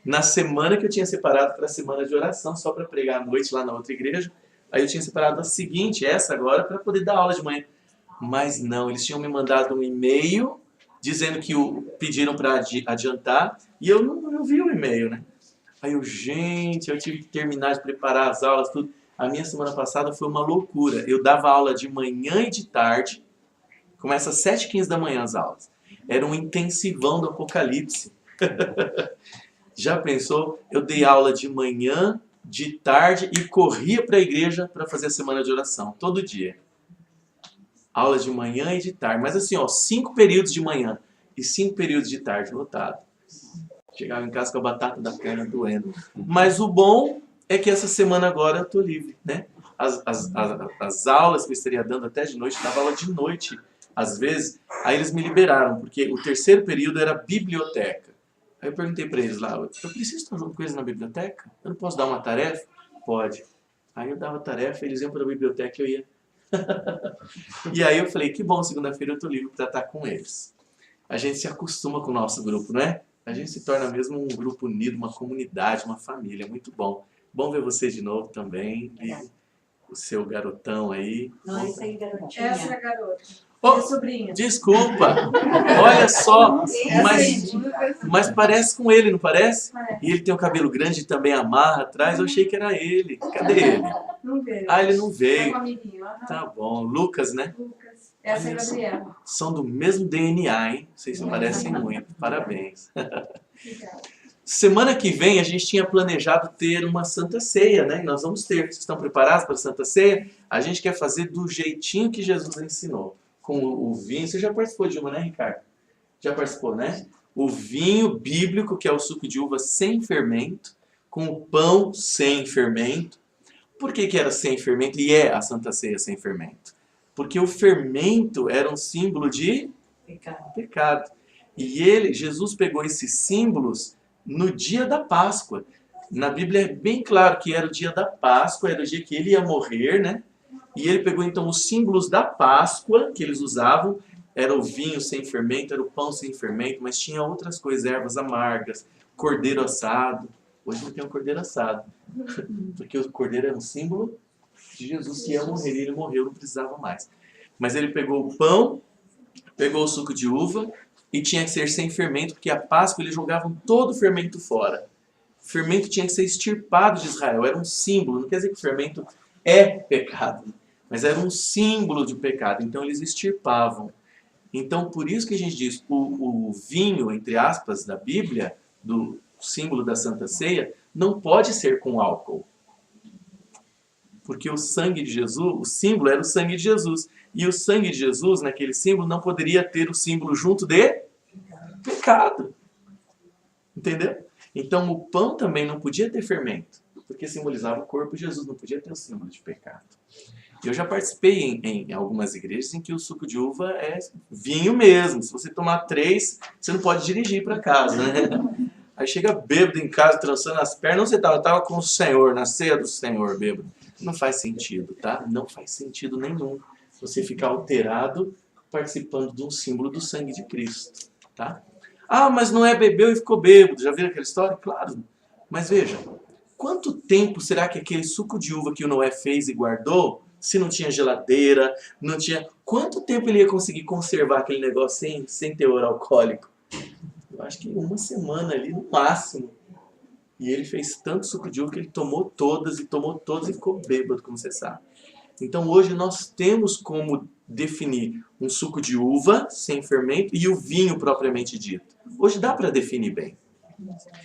na semana que eu tinha separado para a semana de oração, só para pregar à noite lá na outra igreja. Aí eu tinha separado a seguinte, essa agora, para poder dar aula de manhã. Mas não, eles tinham me mandado um e-mail dizendo que pediram para adiantar e eu não vi o e-mail, né? Aí gente, eu tive que terminar de preparar as aulas, tudo. A minha semana passada foi uma loucura. Eu dava aula de manhã e de tarde, começa às 7h15 da manhã as aulas. Era um intensivão do Apocalipse. Já pensou? Eu dei aula de manhã, de tarde e corria para a igreja para fazer a semana de oração, todo dia. Aula de manhã e de tarde. Mas assim, 5 períodos de manhã e 5 períodos de tarde lotado. Chegava em casa com a batata da perna doendo. Mas o bom é que essa semana agora eu estou livre, né? As aulas que eu estaria dando até de noite, dava aula de noite, às vezes. Aí eles me liberaram, porque o terceiro período era biblioteca. Aí eu perguntei para eles lá, eu preciso estar junto com eles na biblioteca? Eu não posso dar uma tarefa? Pode. Aí eu dava tarefa, eles iam para a biblioteca e eu ia. E aí eu falei, que bom, segunda-feira eu estou livre para estar com eles. A gente se acostuma com o nosso grupo, não é? A gente se torna mesmo um grupo unido, uma comunidade, uma família, muito bom. Bom ver você de novo também, e o seu garotão aí. Não, essa aí, garotinha. Essa é a garota. Oh, Sobrinha. desculpa, olha só, mas parece com ele, não parece? E ele tem o cabelo grande e também amarra atrás, eu achei que era ele. Cadê ele? Não veio. Ah, ele não veio. É um amiguinho. Tá bom, Lucas, né? Lucas. Essa é a Gabriela. São do mesmo DNA, hein? Vocês se parecem muito, parabéns. Semana que vem a gente tinha planejado ter uma Santa Ceia, né? Nós vamos ter. Vocês estão preparados para a Santa Ceia? A gente quer fazer do jeitinho que Jesus ensinou. Com o vinho. Você já participou de uma, né, Ricardo? Já participou, né? O vinho bíblico, que é o suco de uva sem fermento, com o pão sem fermento. Por que era sem fermento e é a Santa Ceia sem fermento? Porque o fermento era um símbolo de pecado. E Jesus pegou esses símbolos no dia da Páscoa. Na Bíblia é bem claro que era o dia da Páscoa, era o dia que ele ia morrer, né? E ele pegou então os símbolos da Páscoa que eles usavam, era o vinho sem fermento, era o pão sem fermento, mas tinha outras coisas, ervas amargas, cordeiro assado. Hoje não tem um cordeiro assado, porque o cordeiro era um símbolo de Jesus que ia morrer, e ele morreu, não precisava mais. Mas ele pegou o pão, pegou o suco de uva e tinha que ser sem fermento, porque a Páscoa eles jogavam todo o fermento fora. O fermento tinha que ser extirpado de Israel, era um símbolo, não quer dizer que o fermento é pecado, mas era um símbolo de pecado, então eles extirpavam. Então por isso que a gente diz, o vinho, entre aspas, da Bíblia, do símbolo da Santa Ceia, não pode ser com álcool. Porque o sangue de Jesus, o símbolo era o sangue de Jesus. E o sangue de Jesus, naquele símbolo, não poderia ter o símbolo junto de pecado. Entendeu? Então o pão também não podia ter fermento, porque simbolizava o corpo de Jesus, não podia ter o símbolo de pecado. Eu já participei em algumas igrejas em que o suco de uva é vinho mesmo. Se você tomar 3, você não pode dirigir para casa, né? Aí chega bêbado em casa, trançando as pernas. Não, você estava com o Senhor, na ceia do Senhor, bêbado. Não faz sentido, tá? Não faz sentido nenhum você ficar alterado participando de um símbolo do sangue de Cristo, tá? Ah, mas não é bebeu e ficou bêbado. Já viram aquela história? Claro. Mas veja, quanto tempo será que aquele suco de uva que o Noé fez e guardou, se não tinha geladeira, não tinha... Quanto tempo ele ia conseguir conservar aquele negócio sem teor alcoólico? Eu acho que 1 semana ali, no máximo. E ele fez tanto suco de uva que ele tomou todas e ficou bêbado, como você sabe. Então hoje nós temos como definir um suco de uva sem fermento e o vinho propriamente dito. Hoje dá para definir bem.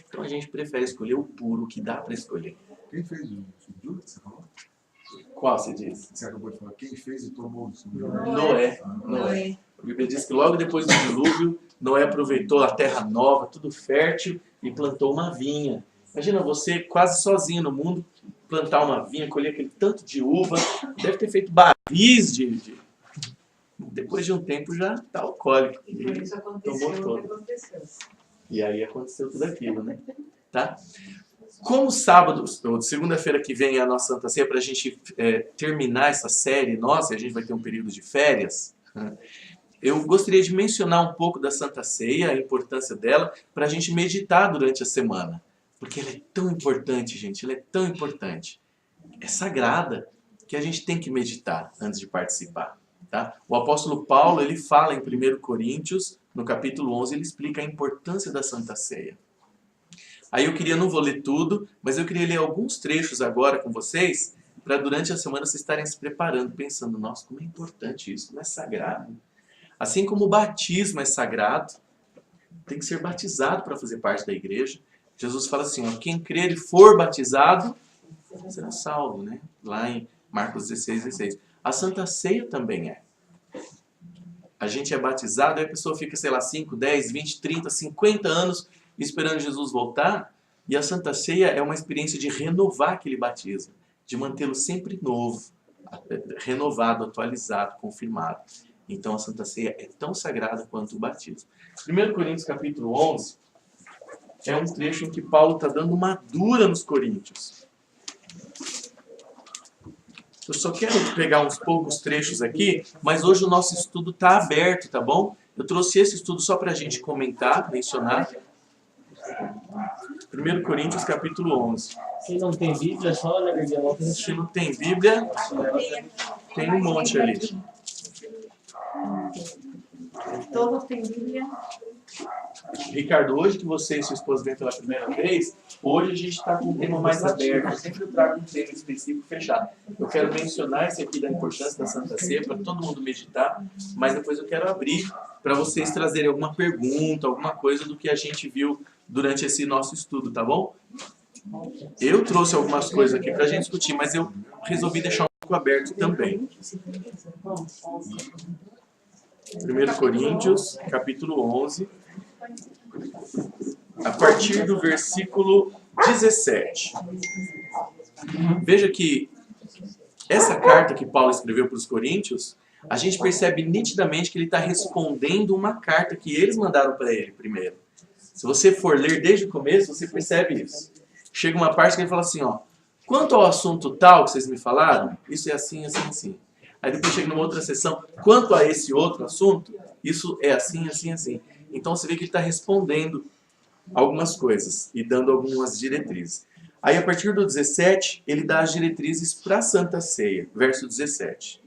Então a gente prefere escolher o puro, que dá para escolher. Quem fez o suco de uva que você falou? Qual você disse? Você acabou de falar. Quem fez e tomou o suco de uva? Noé. A Bíblia diz que logo depois do dilúvio, Noé aproveitou a terra nova, tudo fértil, e plantou uma vinha. Imagina você quase sozinho no mundo, plantar uma vinha, colher aquele tanto de uva, deve ter feito barris de... Depois de um tempo já está alcoólico. E por isso aconteceu o que aconteceu. E aí aconteceu tudo aquilo, né? Tá? Como sábado, ou segunda-feira que vem é a nossa Santa Ceia, para a gente terminar essa série nossa, a gente vai ter um período de férias, eu gostaria de mencionar um pouco da Santa Ceia, a importância dela, para a gente meditar durante a semana. Porque ela é tão importante, gente, ela é tão importante. É sagrada que a gente tem que meditar antes de participar. Tá? O apóstolo Paulo, ele fala em 1 Coríntios, no capítulo 11, ele explica a importância da Santa Ceia. Aí não vou ler tudo, mas eu queria ler alguns trechos agora com vocês, para durante a semana vocês estarem se preparando, pensando, nossa, como é importante isso, como é sagrado. Assim como o batismo é sagrado, tem que ser batizado para fazer parte da igreja. Jesus fala assim, ó, quem crer e for batizado, será salvo, né? Lá em Marcos 16:16. A Santa Ceia também é. A gente é batizado, aí a pessoa fica, sei lá, 5, 10, 20, 30, 50 anos esperando Jesus voltar. E a Santa Ceia é uma experiência de renovar aquele batismo, de mantê-lo sempre novo, renovado, atualizado, confirmado. Então a Santa Ceia é tão sagrada quanto o batismo. 1 Coríntios capítulo 11 é um trecho em que Paulo está dando uma dura nos coríntios. Eu só quero pegar uns poucos trechos aqui, mas hoje o nosso estudo está aberto, tá bom? Eu trouxe esse estudo só para a gente comentar, mencionar. 1 Coríntios capítulo 11. Quem não tem Bíblia, é só na Bíblia. Se não tem Bíblia, tem um monte ali. Todos têm Bíblia. Ricardo, hoje que você e sua esposa vêm pela primeira vez, hoje a gente está com um tema mais aberto. Eu sempre trago um tema específico fechado. Eu quero mencionar esse aqui da importância da Santa Ceia para todo mundo meditar, mas depois eu quero abrir para vocês trazerem alguma pergunta, alguma coisa do que a gente viu durante esse nosso estudo, tá bom? Eu trouxe algumas coisas aqui para a gente discutir, mas eu resolvi deixar um pouco aberto também. 1 Coríntios, capítulo 11, a partir do versículo 17. Veja que essa carta que Paulo escreveu para os coríntios, a gente percebe nitidamente que ele está respondendo uma carta que eles mandaram para ele primeiro. Se você for ler desde o começo, você percebe isso. Chega uma parte que ele fala assim, ó, quanto ao assunto tal que vocês me falaram, isso é assim, assim, assim. Aí depois chega numa outra sessão, quanto a esse outro assunto, isso é assim, assim, assim. Então você vê que ele está respondendo algumas coisas e dando algumas diretrizes. Aí a partir do 17, ele dá as diretrizes para a Santa Ceia, verso 17.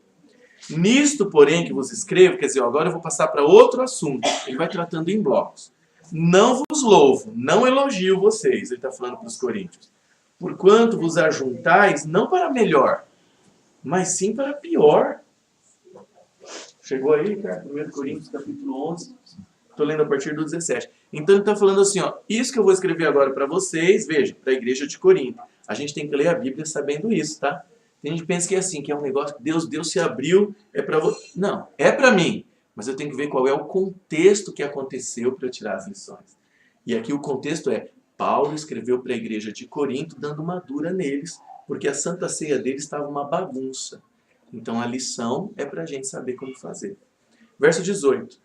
Nisto, porém, que vos escrevo, quer dizer, agora eu vou passar para outro assunto. Ele vai tratando em blocos. Não vos louvo, não elogio vocês, ele está falando para os coríntios. Porquanto vos ajuntais, não para melhor, mas sim para pior. Chegou aí, cara? 1 Coríntios, capítulo 11. Estou lendo a partir do 17. Então ele está falando assim, ó, isso que eu vou escrever agora para vocês, veja, para a igreja de Corinto. A gente tem que ler a Bíblia sabendo isso, tá? Tem gente que pensa que é assim, que é um negócio que Deus se abriu, é para você. Não, é para mim. Mas eu tenho que ver qual é o contexto que aconteceu para eu tirar as lições. E aqui o contexto é, Paulo escreveu para a igreja de Corinto, dando uma dura neles, porque a Santa Ceia deles estava uma bagunça. Então a lição é para a gente saber como fazer. Verso 18.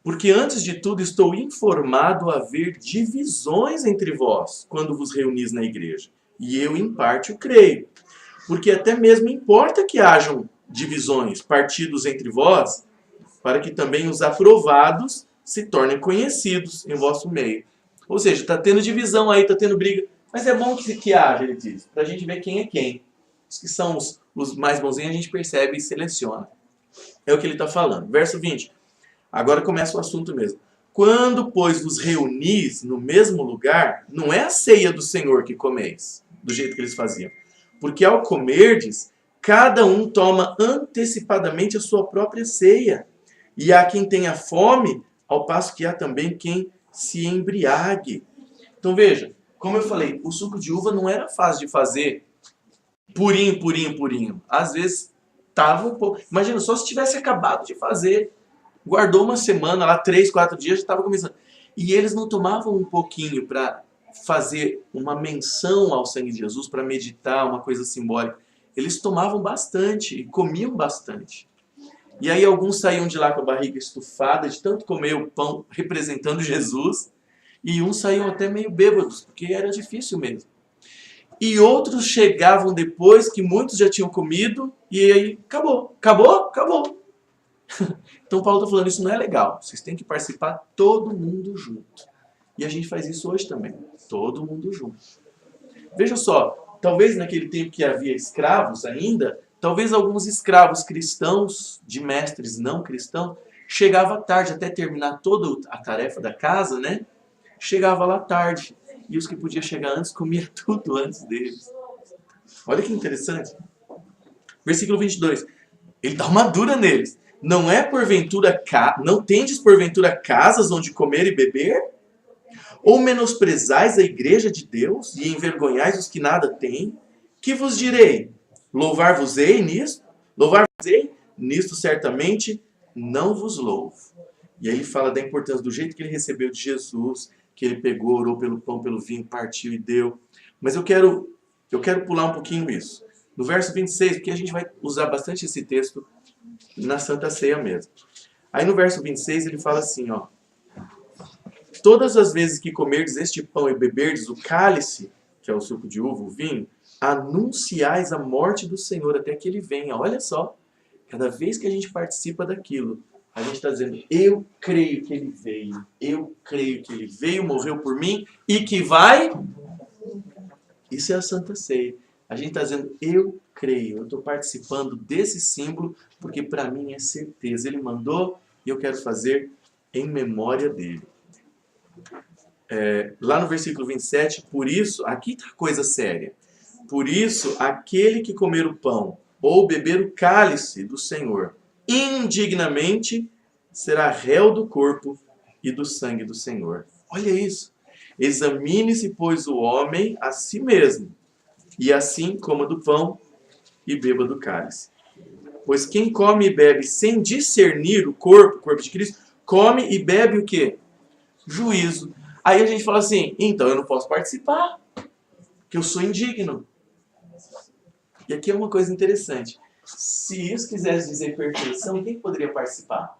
Porque antes de tudo estou informado a haver divisões entre vós, quando vos reunis na igreja. E eu em parte o creio. Porque até mesmo importa que hajam divisões, partidos entre vós, para que também os aprovados se tornem conhecidos em vosso meio. Ou seja, está tendo divisão aí, está tendo briga. Mas é bom que haja, ele diz, para a gente ver quem é quem. Os que são os mais bonzinhos a gente percebe e seleciona. É o que ele está falando. Verso 20. Agora começa o assunto mesmo. Quando, pois, vos reunis no mesmo lugar, não é a ceia do Senhor que comeis, do jeito que eles faziam. Porque ao comerdes, cada um toma antecipadamente a sua própria ceia. E há quem tenha fome, ao passo que há também quem se embriague. Então veja, como eu falei, o suco de uva não era fácil de fazer purinho, purinho, purinho. Às vezes estava um pouco... Imagina, só se tivesse acabado de fazer, guardou uma semana, lá 3, 4 dias, já estava começando. E eles não tomavam um pouquinho para fazer uma menção ao sangue de Jesus, para meditar, uma coisa simbólica. Eles tomavam bastante e comiam bastante. E aí alguns saíam de lá com a barriga estufada, de tanto comer o pão representando Jesus, e uns saíam até meio bêbados, porque era difícil mesmo. E outros chegavam depois que muitos já tinham comido, e aí acabou, acabou, acabou. Então Paulo está falando, isso não é legal, vocês têm que participar todo mundo junto. E a gente faz isso hoje também. Todo mundo junto. Veja só, talvez naquele tempo que havia escravos ainda, talvez alguns escravos cristãos, de mestres não cristãos, chegava tarde até terminar toda a tarefa da casa, né? Chegava lá tarde. E os que podiam chegar antes, comia tudo antes deles. Olha que interessante. Versículo 22. Ele dá uma dura neles. Não tendes porventura casas onde comer e beber? Ou menosprezais a igreja de Deus e envergonhais os que nada têm? Que vos direi? Louvar-vos-ei nisto? Louvar-vos-ei? Nisto certamente não vos louvo. E aí ele fala da importância do jeito que ele recebeu de Jesus, que ele pegou, orou pelo pão, pelo vinho, partiu e deu. Mas eu quero pular um pouquinho isso. No verso 26, porque a gente vai usar bastante esse texto na Santa Ceia mesmo. Aí no verso 26 ele fala assim, ó. Todas as vezes que comerdes este pão e beberdes o cálice, que é o suco de uva, o vinho, anunciais a morte do Senhor até que ele venha. Olha só, cada vez que a gente participa daquilo, a gente está dizendo, eu creio que ele veio. Eu creio que ele veio, morreu por mim e que vai... Isso é a Santa Ceia. A gente está dizendo, eu creio, eu estou participando desse símbolo, porque para mim é certeza. Ele mandou e eu quero fazer em memória dele. Lá no versículo 27, por isso, aqui está coisa séria. Por isso, aquele que comer o pão ou beber o cálice do Senhor indignamente será réu do corpo e do sangue do Senhor. Olha isso. Examine-se, pois, o homem a si mesmo, e assim coma do pão e beba do cálice. Pois quem come e bebe sem discernir o corpo de Cristo, come e bebe o quê? Juízo. Aí a gente fala assim, então eu não posso participar, porque eu sou indigno. E aqui é uma coisa interessante. Se isso quisesse dizer perfeição, quem poderia participar?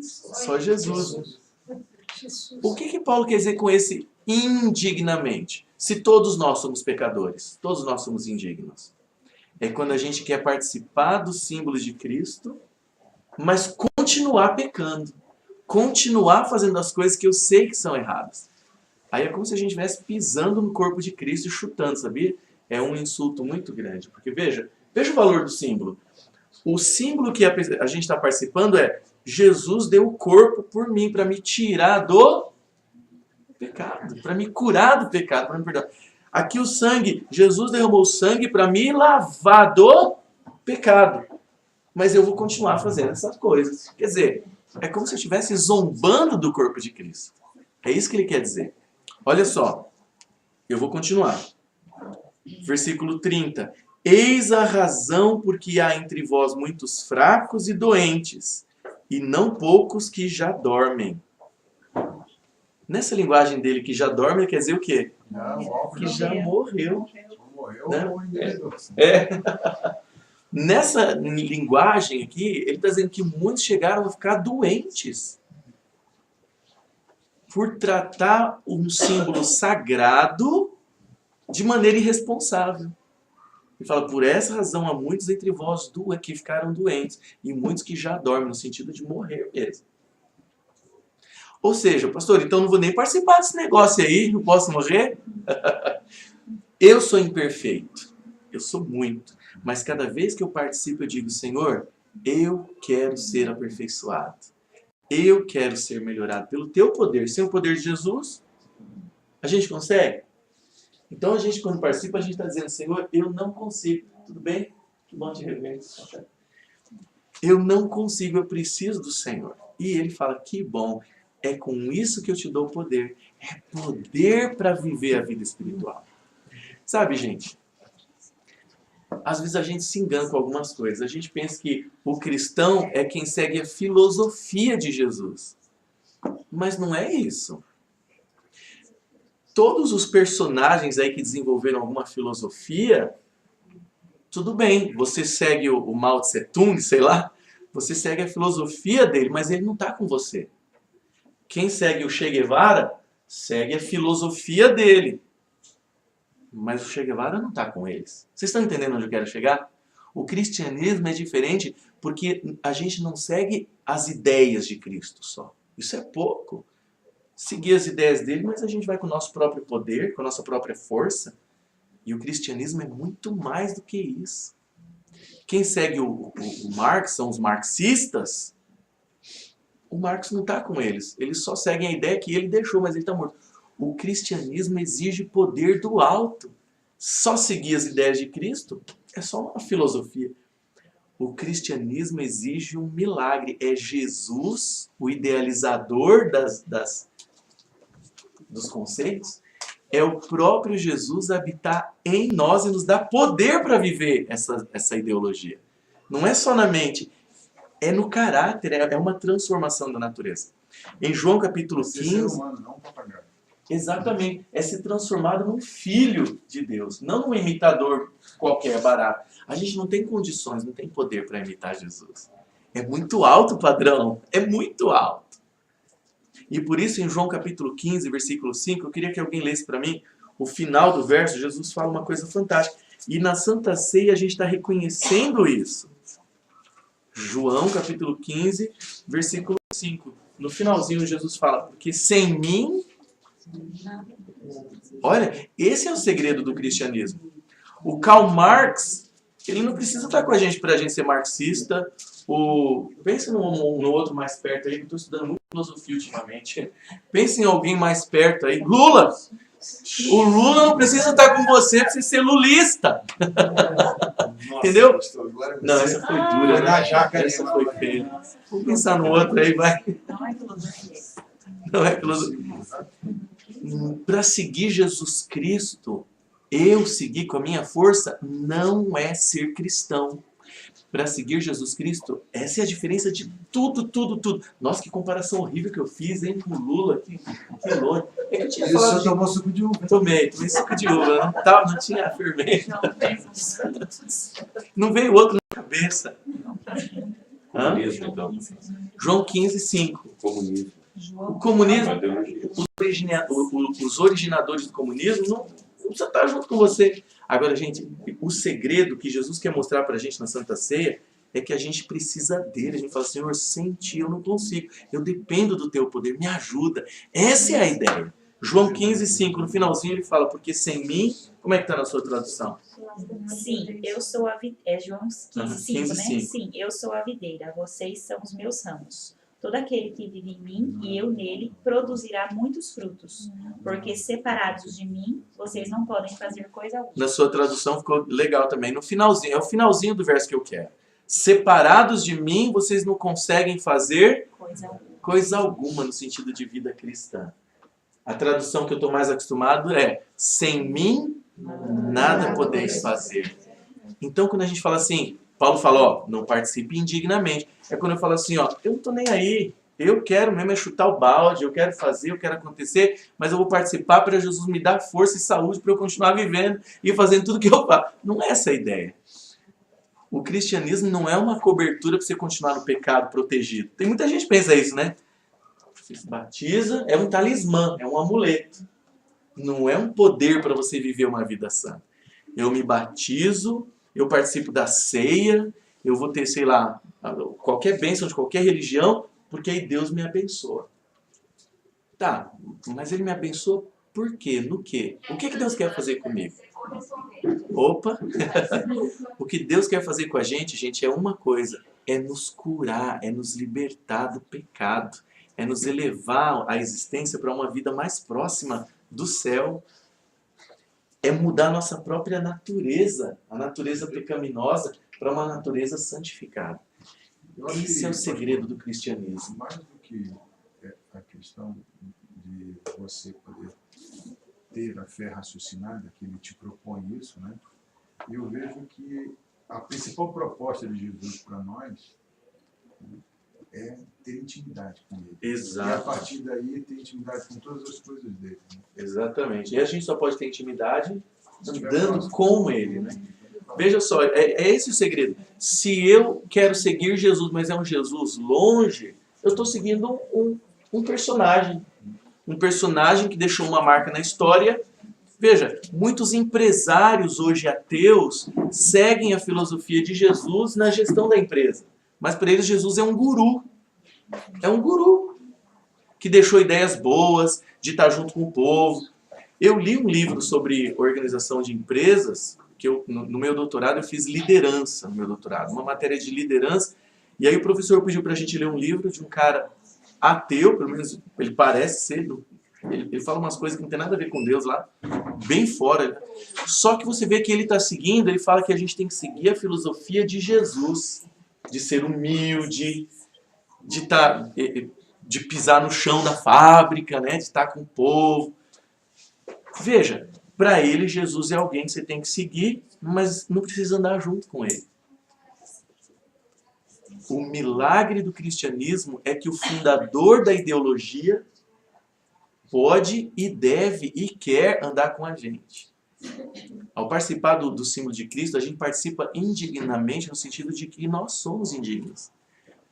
Só Jesus. O que Paulo quer dizer com esse indignamente? Se todos nós somos pecadores, todos nós somos indignos. É quando a gente quer participar dos símbolos de Cristo, mas continuar pecando. Continuar fazendo as coisas que eu sei que são erradas. Aí é como se a gente estivesse pisando no corpo de Cristo e chutando, sabia? É um insulto muito grande. Porque veja o valor do símbolo. O símbolo que a gente está participando é Jesus deu o corpo por mim, para me tirar do pecado, para me curar do pecado, para me perdoar. Aqui o sangue, Jesus derramou o sangue para me lavar do pecado. Mas eu vou continuar fazendo essas coisas. Quer dizer, é como se eu estivesse zombando do corpo de Cristo. É isso que ele quer dizer. Olha só, eu vou continuar. Versículo 30. Eis a razão porque há entre vós muitos fracos e doentes, e não poucos que já dormem. Nessa linguagem dele, que já dorme, ele quer dizer o quê? Que já morreu. Morreu Né? ou enveredou. Nessa linguagem aqui, ele está dizendo que muitos chegaram a ficar doentes por tratar um símbolo sagrado de maneira irresponsável. Ele fala, por essa razão há muitos entre vós que ficaram doentes e muitos que já dormem, no sentido de morrer mesmo. Ou seja, pastor, então não vou nem participar desse negócio aí, não posso morrer? Eu sou imperfeito, eu sou muito, mas cada vez que eu participo eu digo, Senhor, eu quero ser aperfeiçoado, eu quero ser melhorado pelo teu poder. Sem o poder de Jesus, a gente consegue? Então a gente, quando participa, a gente está dizendo, Senhor, eu não consigo, tudo bem? Que bom te rever. Eu não consigo, eu preciso do Senhor. E ele fala, que bom. É com isso que eu te dou poder. É poder para viver a vida espiritual. Sabe, gente? Às vezes a gente se engana com algumas coisas. A gente pensa que o cristão é quem segue a filosofia de Jesus. Mas não é isso. Todos os personagens aí que desenvolveram alguma filosofia, tudo bem. Você segue o Mao Tse Tung, sei lá. Você segue a filosofia dele, mas ele não está com você. Quem segue o Che Guevara, segue a filosofia dele. Mas o Che Guevara não está com eles. Vocês estão entendendo onde eu quero chegar? O cristianismo é diferente porque a gente não segue as ideias de Cristo só. Isso é pouco. seguir as ideias dele, mas a gente vai com o nosso próprio poder, com a nossa própria força. E o cristianismo é muito mais do que isso. Quem segue o Marx são os marxistas. O Marx não está com eles. Eles só seguem a ideia que ele deixou, mas ele está morto. O cristianismo exige poder do alto. Só seguir as ideias de Cristo é só uma filosofia. O cristianismo exige um milagre. É Jesus, o idealizador dos conceitos, é o próprio Jesus habitar em nós e nos dar poder para viver essa ideologia. Não é só na mente, é no caráter, é uma transformação da natureza. Em João capítulo Ser 15... humano, não um papagaio. Exatamente, é ser transformado num filho de Deus, não num imitador qualquer barato. A gente não tem condições, não tem poder para imitar Jesus. É muito alto o padrão, é muito alto. E por isso em João capítulo 15, versículo 5, eu queria que alguém lesse para mim o final do verso. Jesus fala uma coisa fantástica. E na Santa Ceia a gente está reconhecendo isso. João capítulo 15, versículo 5. No finalzinho Jesus fala, porque sem mim... Olha, esse é o segredo do cristianismo. O Karl Marx, ele não precisa estar com a gente para a gente ser marxista. Pense no outro mais perto aí, que eu estou estudando muito filosofia ultimamente. Pense em alguém mais perto aí. Lula! O Lula não precisa estar com você para você ser lulista. Nossa, Entendeu? pastor, glória a você. Não, essa foi dura, Foi na né? jaca ali, Essa mas foi vai. feia. Vamos pensar no outro aí, vai. Não é filosofia. Não é filosofia. Para seguir Jesus Cristo, eu seguir com a minha força, não é ser cristão. Para seguir Jesus Cristo, essa é a diferença de tudo, tudo, tudo. Nossa, que comparação horrível que eu fiz, hein, com o Lula, que longe. É que eu tinha E o senhor falado de... tomou suco de uva. Tomei suco de uva, não tinha fermento. Não pensa. Não veio outro na cabeça. Hã? Comunismo, então. João 15, 5. Comunismo. O comunismo, Ideologia. os originadores do comunismo não precisa estar junto com você. Agora, gente, o segredo que Jesus quer mostrar pra gente na Santa Ceia é que a gente precisa dele. A gente fala, Senhor, sem ti eu não consigo. Eu dependo do teu poder, me ajuda. Essa é a ideia. João 15, 5, no finalzinho ele fala, porque sem mim... Como é que está na sua tradução? Sim, eu sou a videira. É João 15, 5, 15, né? 5. Sim, eu sou a videira, vocês são os meus ramos. Todo aquele que vive em mim e eu nele produzirá muitos frutos, porque separados de mim, vocês não podem fazer coisa alguma. Na sua tradução ficou legal também. No finalzinho, é o finalzinho do verso que eu quero. Separados de mim, vocês não conseguem fazer Coisa alguma. coisa alguma no sentido de vida cristã. A tradução que eu estou mais acostumado é sem mim, nada podeis fazer. Então, quando a gente fala assim, Paulo fala, ó, não participe indignamente. É quando eu falo assim, ó, eu não tô nem aí. Eu quero mesmo é chutar o balde, eu quero fazer, eu quero acontecer, mas eu vou participar para Jesus me dar força e saúde para eu continuar vivendo e fazendo tudo que eu faço. Não é essa a ideia. O cristianismo não é uma cobertura para você continuar no pecado protegido. Tem muita gente que pensa isso, né? Você se batiza, é um talismã, é um amuleto. Não é um poder para você viver uma vida santa. Eu me batizo, eu participo da ceia, eu vou ter, sei lá, qualquer bênção de qualquer religião, porque aí Deus me abençoa. Tá, mas Ele me abençoa por quê? No quê? O que Deus quer fazer comigo? Opa! O que Deus quer fazer com a gente é uma coisa, é nos curar, é nos libertar do pecado, é nos elevar a existência para uma vida mais próxima do céu. É mudar a nossa própria natureza, a natureza pecaminosa, para uma natureza santificada. Eu acho Esse que, é o segredo do cristianismo. mais do que a questão de você poder ter a fé raciocinada, que ele te propõe isso, né? Eu vejo que a principal proposta de Jesus para nós é ter intimidade com ele. Exato. E a partir daí ter intimidade com todas as coisas dele. Né? Exatamente. E a gente só pode ter intimidade Se tiver andando próximo. com Ele, né? Veja só, é esse o segredo. Se eu quero seguir Jesus, mas é um Jesus longe, eu estou seguindo um personagem. Um personagem que deixou uma marca na história. Veja, muitos empresários hoje ateus seguem a filosofia de Jesus na gestão da empresa. Mas para eles Jesus é um guru. É um guru que deixou ideias boas, de estar junto com o povo. Eu li um livro sobre organização de empresas, que no meu doutorado eu fiz liderança, no meu doutorado, uma matéria de liderança, e aí o professor pediu para a gente ler um livro de um cara ateu, pelo menos ele parece ser, ele fala umas coisas que não tem nada a ver com Deus lá, bem fora. Só que você vê que ele está seguindo, ele fala que a gente tem que seguir a filosofia de Jesus, de ser humilde, de pisar no chão da fábrica, né? De estar com o povo. Veja, para ele Jesus é alguém que você tem que seguir, mas não precisa andar junto com ele. O milagre do cristianismo é que o fundador da ideologia pode e deve e quer andar com a gente. Ao participar do símbolo de Cristo, a gente participa indignamente no sentido de que nós somos indignos.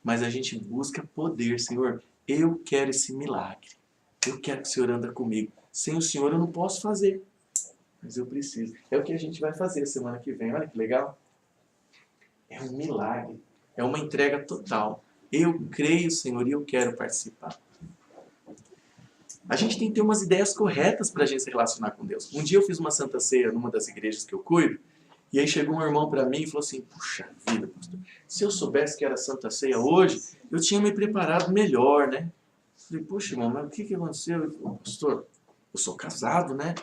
Mas a gente busca poder. Senhor, eu quero esse milagre. Eu quero que o Senhor anda comigo. Sem o Senhor eu não posso fazer. Mas eu preciso. É o que a gente vai fazer semana que vem. Olha que legal. É um milagre. É uma entrega total. Eu creio, Senhor, e eu quero participar. A gente tem que ter umas ideias corretas para a gente se relacionar com Deus. Um dia eu fiz uma Santa Ceia numa das igrejas que eu cuido, e aí chegou um irmão para mim e falou assim, puxa vida, pastor, se eu soubesse que era Santa Ceia hoje, eu tinha me preparado melhor, né? Eu falei, puxa, irmão, mas o que aconteceu? Ele falou, pastor, eu sou casado, né?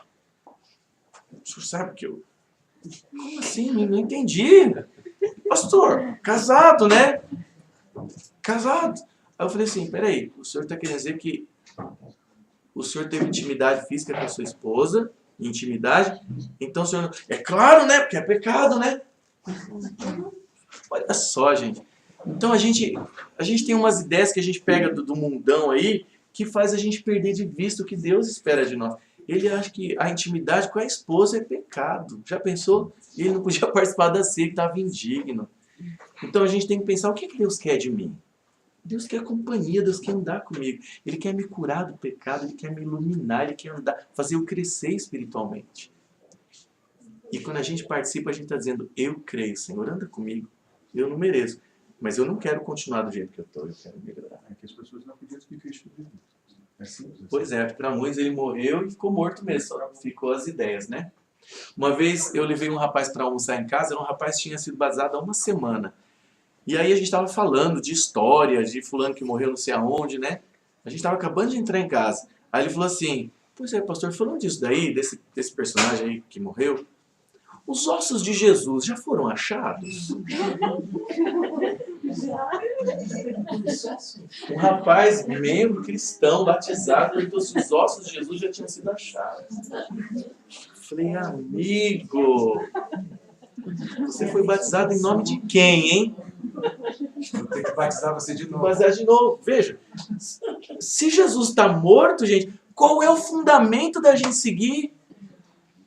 O senhor sabe que eu... Como assim? Não entendi. Pastor, casado, né? Casado. Aí eu falei assim, peraí, o senhor está querendo dizer que o senhor teve intimidade física com a sua esposa, intimidade, então o senhor não... É claro, né? Porque é pecado, né? Olha só, gente. Então a gente tem umas ideias que a gente pega do mundão aí, que faz a gente perder de vista o que Deus espera de nós. Ele acha que a intimidade com a esposa é pecado. Já pensou? Ele não podia participar da ceia, que estava indigno. Então a gente tem que pensar, o que Deus quer de mim? Deus quer companhia, Deus quer andar comigo. Ele quer me curar do pecado, Ele quer me iluminar, Ele quer andar, fazer eu crescer espiritualmente. E quando a gente participa, a gente está dizendo, eu creio, Senhor, anda comigo. Eu não mereço, mas eu não quero continuar do jeito que eu estou, eu quero melhorar. É que as pessoas não acreditam que Cristo vive. É simples assim. Pois é, para muitos ele morreu e ficou morto mesmo, só ficou as ideias, né? Uma vez eu levei um rapaz para almoçar em casa, era um rapaz que tinha sido batizado há uma semana. E aí a gente estava falando de história, de fulano que morreu não sei aonde, né? A gente estava acabando de entrar em casa. Aí ele falou assim, pois é, pastor, falando disso daí, desse personagem aí que morreu, os ossos de Jesus já foram achados? Um rapaz, membro cristão, batizado, perguntou se os ossos de Jesus já tinham sido achados. Falei, amigo, você foi batizado em nome de quem, hein? Vou ter que batizar você de novo. Batizar de novo. Veja, se Jesus está morto, gente, qual é o fundamento da gente seguir?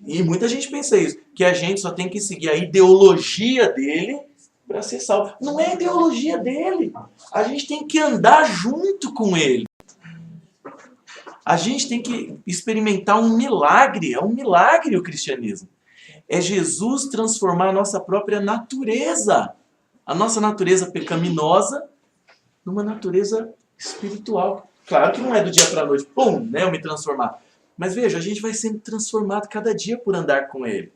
E muita gente pensa isso, que a gente só tem que seguir a ideologia dele para ser salvo. Não é a ideologia dele. A gente tem que andar junto com ele. A gente tem que experimentar um milagre. É um milagre o cristianismo. É Jesus transformar a nossa própria natureza. A nossa natureza pecaminosa numa natureza espiritual. Claro que não é do dia para a noite, pum, né, eu me transformar. Mas veja, a gente vai sendo transformado cada dia por andar com ele.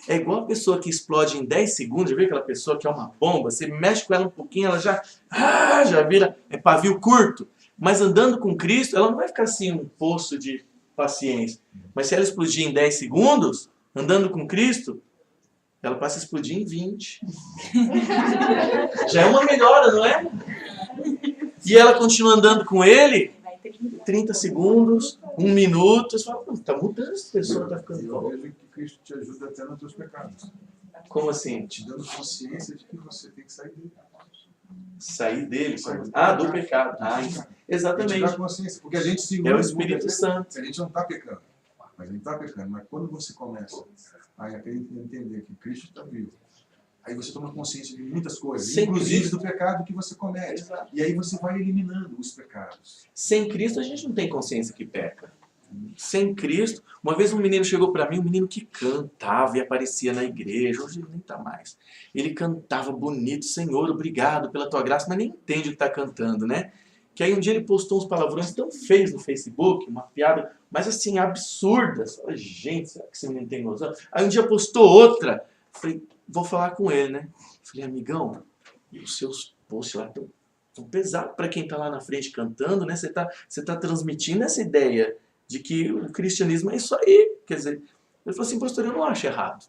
É igual a pessoa que explode em 10 segundos, já viu aquela pessoa que é uma bomba, você mexe com ela um pouquinho, ela já vira pavio curto. Mas andando com Cristo, ela não vai ficar assim um poço de paciência. Mas se ela explodir em 10 segundos, andando com Cristo, ela passa a explodir em 20. Já é uma melhora, não é? E ela continua andando com ele, 30 segundos, 1 minuto, você fala, está mudando essa pessoa, está ficando Eu bom. vejo que Cristo te ajuda até nos teus pecados. Como assim? Te dando consciência de que você tem que sair dele. Sair dele? Ah, do pecado. Ah, Ele te exatamente. dá consciência, porque a gente se ilude É o muitas Espírito vezes, Santo. a gente não está pecando. Mas ele está pecando. Mas quando você começa a entender que Cristo está vivo, aí você toma consciência de muitas coisas, Sem inclusive Cristo. do pecado que você comete. Exato. E aí você vai eliminando os pecados. Sem Cristo a gente não tem consciência que peca. Sem Cristo, uma vez um menino chegou para mim, um menino que cantava e aparecia na igreja, hoje ele nem está mais. Ele cantava bonito, Senhor, obrigado pela tua graça, mas nem entende o que está cantando, né? que aí um dia ele postou uns palavrões tão feios no Facebook, uma piada, mas assim, absurdas. Falei, gente, será que esse menino tem noção? Aí um dia postou outra, falei, vou falar com ele, né? Falei, amigão, e os seus posts lá tão pesados para quem tá lá na frente cantando, né? Você tá transmitindo essa ideia de que o cristianismo é isso aí. Quer dizer, ele falou assim, pastor, eu não acho errado.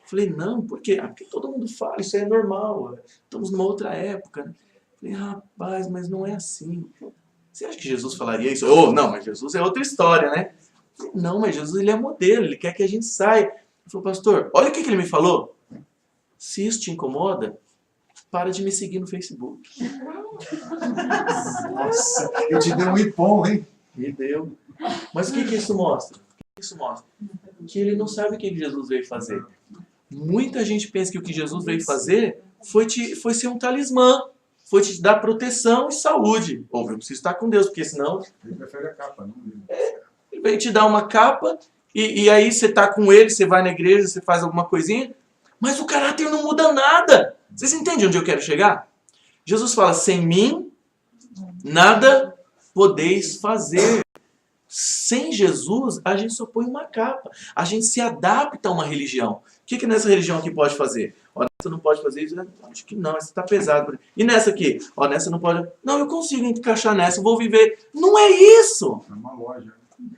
Falei, não, por quê? Ah, porque todo mundo fala, isso aí é normal, estamos numa outra época, né? Falei, rapaz, mas não é assim. Você acha que Jesus falaria isso? Oh, não, mas Jesus é outra história, né? Falei, não, mas Jesus ele é modelo, ele quer que a gente saia. Ele falou, pastor, olha o que ele me falou. Se isso te incomoda, para de me seguir no Facebook. Nossa, eu te dei um ipom, hein? Me deu. Mas o que isso mostra? O que isso mostra? Que ele não sabe o que Jesus veio fazer. Muita gente pensa que o que Jesus veio fazer foi ser um talismã, foi te dar proteção e saúde. Ou eu preciso estar com Deus, porque senão... Ele prefere a capa, não ele. Ele veio te dar uma capa e aí você está com ele, você vai na igreja, você faz alguma coisinha, mas o caráter não muda nada. Vocês entendem onde eu quero chegar? Jesus fala, sem mim, nada podeis fazer. Sem Jesus, a gente só põe uma capa. A gente se adapta a uma religião. O que nessa religião aqui pode fazer? Ó, nessa não pode fazer isso? Acho que não, essa está pesado. E nessa aqui? Ó, nessa não pode... Não, eu consigo encaixar nessa, eu vou viver. Não é isso! É uma loja.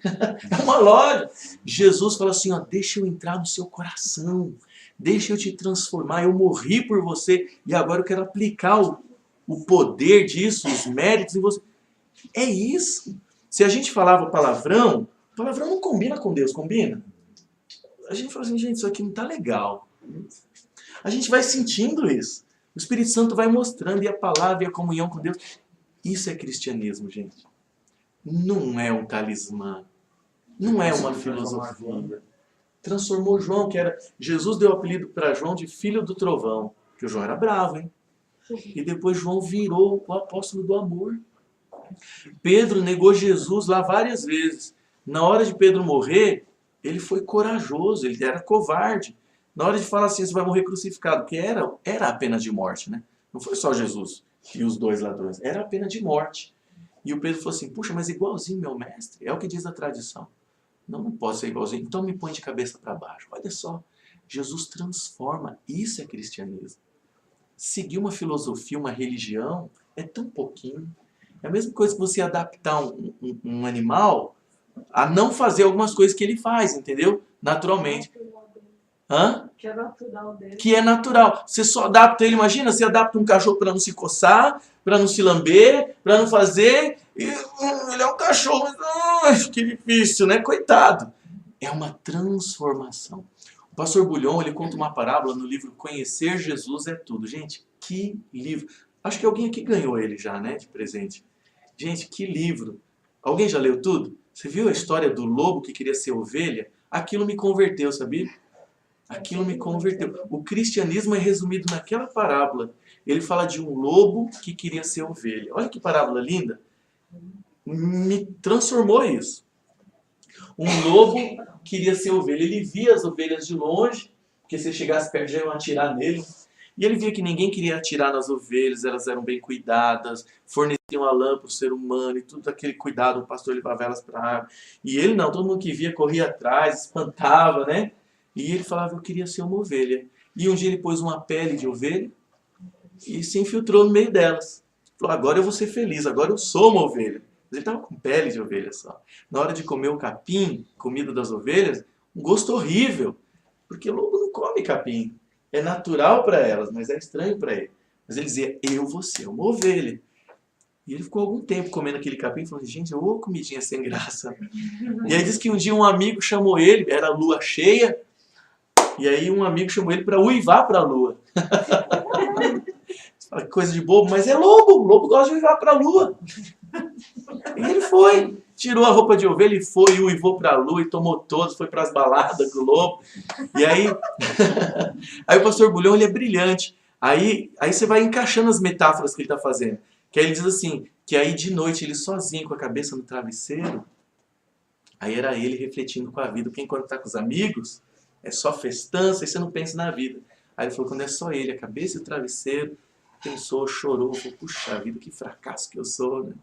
É uma loja. Jesus fala assim, ó, deixa eu entrar no seu coração. Deixa eu te transformar. Eu morri por você e agora eu quero aplicar o poder disso, os méritos em você. É isso. Se a gente falava palavrão não combina com Deus, combina? A gente fala assim, gente, isso aqui não tá legal. A gente vai sentindo isso. O Espírito Santo vai mostrando, e a palavra e a comunhão com Deus. Isso é cristianismo, gente. Não é um talismã. Não é uma filosofia. Transformou João, que era... Jesus deu o apelido para João de filho do trovão. Porque o João era bravo, hein? E depois João virou o apóstolo do amor. Pedro negou Jesus lá várias vezes. Na hora de Pedro morrer, ele foi corajoso, ele era covarde. Na hora de falar assim, você vai morrer crucificado, que era a pena de morte, né? Não foi só Jesus e os dois ladrões, era a pena de morte. E o Pedro falou assim, puxa, mas igualzinho meu mestre, é o que diz a tradição. Não posso ser igualzinho, então me põe de cabeça para baixo. Olha só, Jesus transforma, isso é cristianismo. Seguir uma filosofia, uma religião, é tão pouquinho. É a mesma coisa que você adaptar um animal a não fazer algumas coisas que ele faz, entendeu? Naturalmente. Hã? Que é natural dele. Que é natural. Você só adapta ele, imagina, você adapta um cachorro para não se coçar, para não se lamber, para não fazer. Ele é um cachorro, mas que difícil, né? Coitado. É uma transformação. O pastor Bulhon, ele conta uma parábola no livro Conhecer Jesus é Tudo. Gente, que livro. Acho que alguém aqui ganhou ele já, né? De presente. Gente, que livro. Alguém já leu tudo? Você viu a história do lobo que queria ser ovelha? Aquilo me converteu, sabia? Aquilo me converteu. O cristianismo é resumido naquela parábola. Ele fala de um lobo que queria ser ovelha. Olha que parábola linda. Me transformou isso. Um lobo queria ser ovelha. Ele via as ovelhas de longe, porque se chegasse perto já iam atirar nele. E ele via que ninguém queria atirar nas ovelhas, elas eram bem cuidadas, forneciam a lã para o ser humano e tudo aquele cuidado, o pastor levava elas para a água. E ele não, todo mundo que via corria atrás, espantava, né? E ele falava, eu queria ser uma ovelha. E um dia ele pôs uma pele de ovelha e se infiltrou no meio delas. Falou, agora eu vou ser feliz, agora eu sou uma ovelha. Mas ele estava com pele de ovelha só. Na hora de comer o capim, comida das ovelhas, um gosto horrível. Porque o lobo não come capim. É natural para elas, mas é estranho para ele. Mas ele dizia, eu vou ser uma ovelha. E ele ficou algum tempo comendo aquele capim e falou, gente, ô comidinha sem graça. E aí diz que um dia um amigo chamou ele, era lua cheia, e aí um amigo chamou ele para uivar para a lua. Você fala que coisa de bobo, mas é lobo, o lobo gosta de uivar para a lua. E ele foi, tirou a roupa de ovelha e foi, uivou para a lua e tomou todos, foi para as baladas do lobo. E aí, aí o pastor Bulhão, ele é brilhante. Aí você vai encaixando as metáforas que ele está fazendo. Que aí ele diz assim, que aí de noite ele sozinho com a cabeça no travesseiro, aí era ele refletindo com a vida, porque enquanto está com os amigos, é só festança e você não pensa na vida. Aí ele falou, quando é só ele, a cabeça e o travesseiro, pensou, chorou, falou, puxa vida, que fracasso que eu sou, né?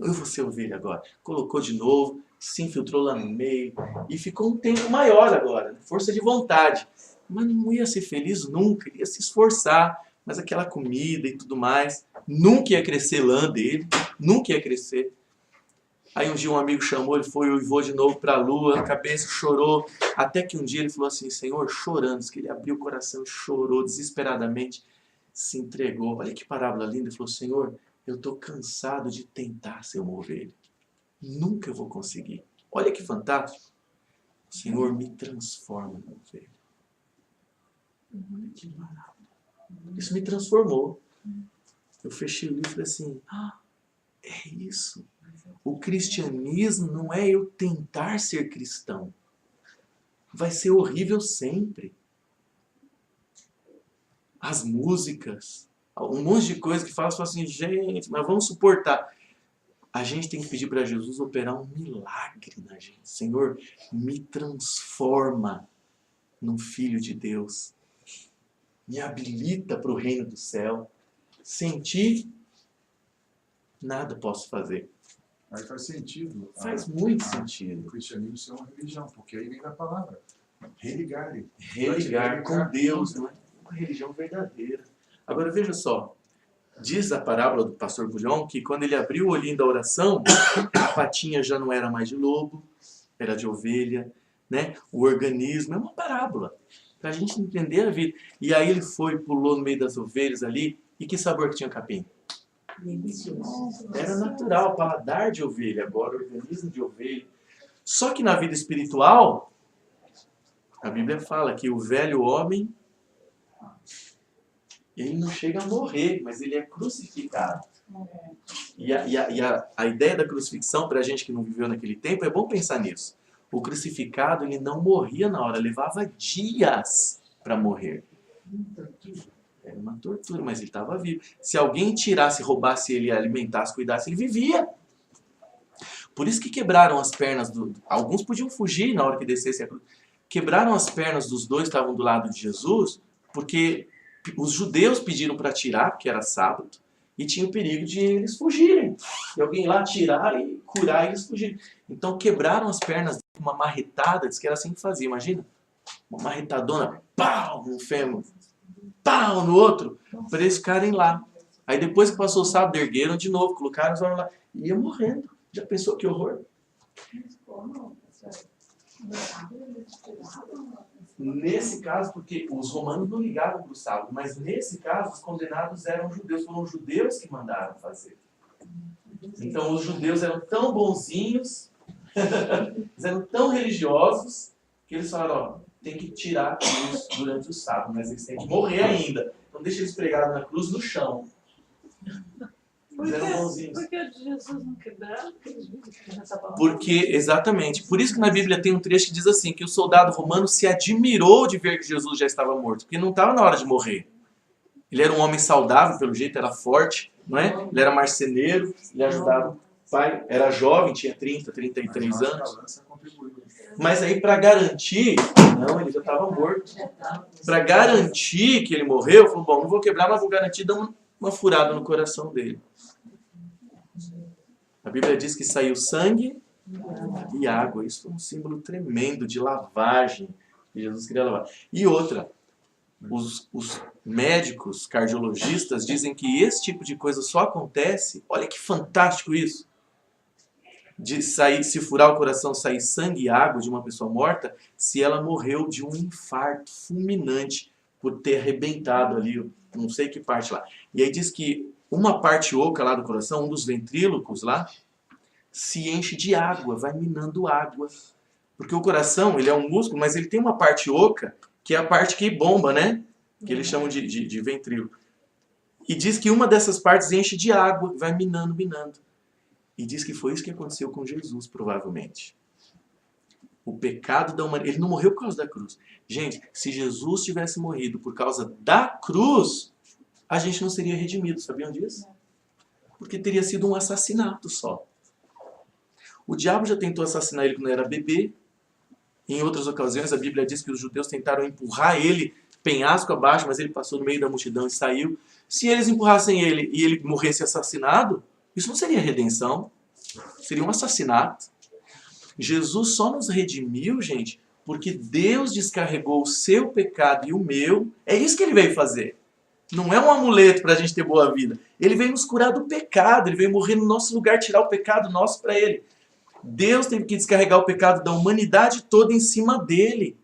Eu vou ser ovelha agora. Colocou de novo, se infiltrou lá no meio e ficou um tempo maior agora, força de vontade. Mas não ia ser feliz nunca, ia se esforçar, mas aquela comida e tudo mais, nunca ia crescer lã dele, nunca ia crescer. Aí um dia um amigo chamou, ele foi, uivou de novo para a lua, a cabeça chorou, até que um dia ele falou assim, Senhor, chorando, diz que ele abriu o coração e chorou desesperadamente, se entregou. Olha que parábola linda, ele falou, Senhor, eu estou cansado de tentar ser uma ovelha, nunca vou conseguir. Olha que fantástico, Senhor, me transforma em ovelha. Que maravilha. Isso me transformou. Eu fechei o livro e falei assim, é isso. O cristianismo não é eu tentar ser cristão. Vai ser horrível sempre. As músicas, um monte de coisa que fala assim, gente, mas vamos suportar. A gente tem que pedir para Jesus operar um milagre na gente. Senhor, me transforma num filho de Deus. Me habilita para o reino do céu. Sem ti, nada posso fazer. Aí faz sentido. Faz muito sentido. O cristianismo ser uma religião, porque aí vem da palavra. Religar. Religar com Deus, não é uma religião verdadeira. Agora veja só, diz a parábola do pastor Bulhão que quando ele abriu o olhinho da oração, a patinha já não era mais de lobo, era de ovelha, né? O organismo é uma parábola, para a gente entender a vida. E aí ele foi, pulou no meio das ovelhas ali, e que sabor que tinha o capim? Delicioso. Era natural, paladar de ovelha, agora organismo de ovelha. Só que na vida espiritual, a Bíblia fala que o velho homem, ele não chega a morrer, mas ele é crucificado. E a ideia da crucifixão, para a gente que não viveu naquele tempo, é bom pensar nisso. O crucificado, ele não morria na hora, levava dias para morrer. Era uma tortura, mas ele estava vivo. Se alguém tirasse, roubasse ele, alimentasse, cuidasse, ele vivia. Por isso que quebraram as pernas alguns podiam fugir na hora que descesse a cruz. Quebraram as pernas dos dois que estavam do lado de Jesus, porque os judeus pediram para tirar, porque era sábado, e tinha o perigo de eles fugirem. E alguém lá tirar e curar e eles fugirem. Então quebraram as pernas com uma marretada, diz que era assim que fazia, imagina? Uma marretadona, pau no fêmur, pau no outro, para eles ficarem lá. Aí depois que passou o sábado, ergueram de novo, colocaram os olhos lá, e ia morrendo. Já pensou que horror? Nesse caso, porque os romanos não ligavam para o sábado, mas nesse caso os condenados eram judeus, foram os judeus que mandaram fazer. Então os judeus eram tão bonzinhos, eles eram tão religiosos, que eles falaram, ó, tem que tirar a cruz durante o sábado, mas eles têm que morrer ainda. Então deixa eles pregados na cruz no chão. Eles eram bonzinhos. Por que Jesus não quebrava? Porque, exatamente. Por isso que na Bíblia tem um trecho que diz assim, que o soldado romano se admirou de ver que Jesus já estava morto, porque não estava na hora de morrer. Ele era um homem saudável, pelo jeito, era forte, não é? Ele era marceneiro, ele ajudava o pai, era jovem, tinha 30, 33 anos. Mas aí, para garantir, não, ele já estava morto. Para garantir que ele morreu, falou, bom, não vou quebrar, mas vou garantir, dando uma furada no coração dele. A Bíblia diz que saiu sangue e água. Isso foi um símbolo tremendo de lavagem que Jesus queria lavar. E outra, os médicos, cardiologistas dizem que esse tipo de coisa só acontece, olha que fantástico isso, de sair, se furar o coração, sair sangue e água de uma pessoa morta, se ela morreu de um infarto fulminante por ter arrebentado ali, não sei que parte lá. E aí diz que uma parte oca lá do coração, um dos ventrílocos lá, se enche de água, vai minando água. Porque o coração, ele é um músculo, mas ele tem uma parte oca, que é a parte que bomba, né? Que eles chamam de ventríloco. E diz que uma dessas partes enche de água, vai minando, minando. E diz que foi isso que aconteceu com Jesus, provavelmente. O pecado da humanidade. Ele não morreu por causa da cruz. Gente, se Jesus tivesse morrido por causa da cruz, a gente não seria redimido, sabiam disso? Porque teria sido um assassinato só. O diabo já tentou assassinar ele quando era bebê. Em outras ocasiões, a Bíblia diz que os judeus tentaram empurrar ele penhasco abaixo, mas ele passou no meio da multidão e saiu. Se eles empurrassem ele e ele morresse assassinado, isso não seria redenção, seria um assassinato. Jesus só nos redimiu, gente, porque Deus descarregou o seu pecado e o meu. É isso que ele veio fazer. Não é um amuleto para a gente ter boa vida. Ele veio nos curar do pecado, ele veio morrer no nosso lugar, tirar o pecado nosso para ele. Deus teve que descarregar o pecado da humanidade toda em cima dele.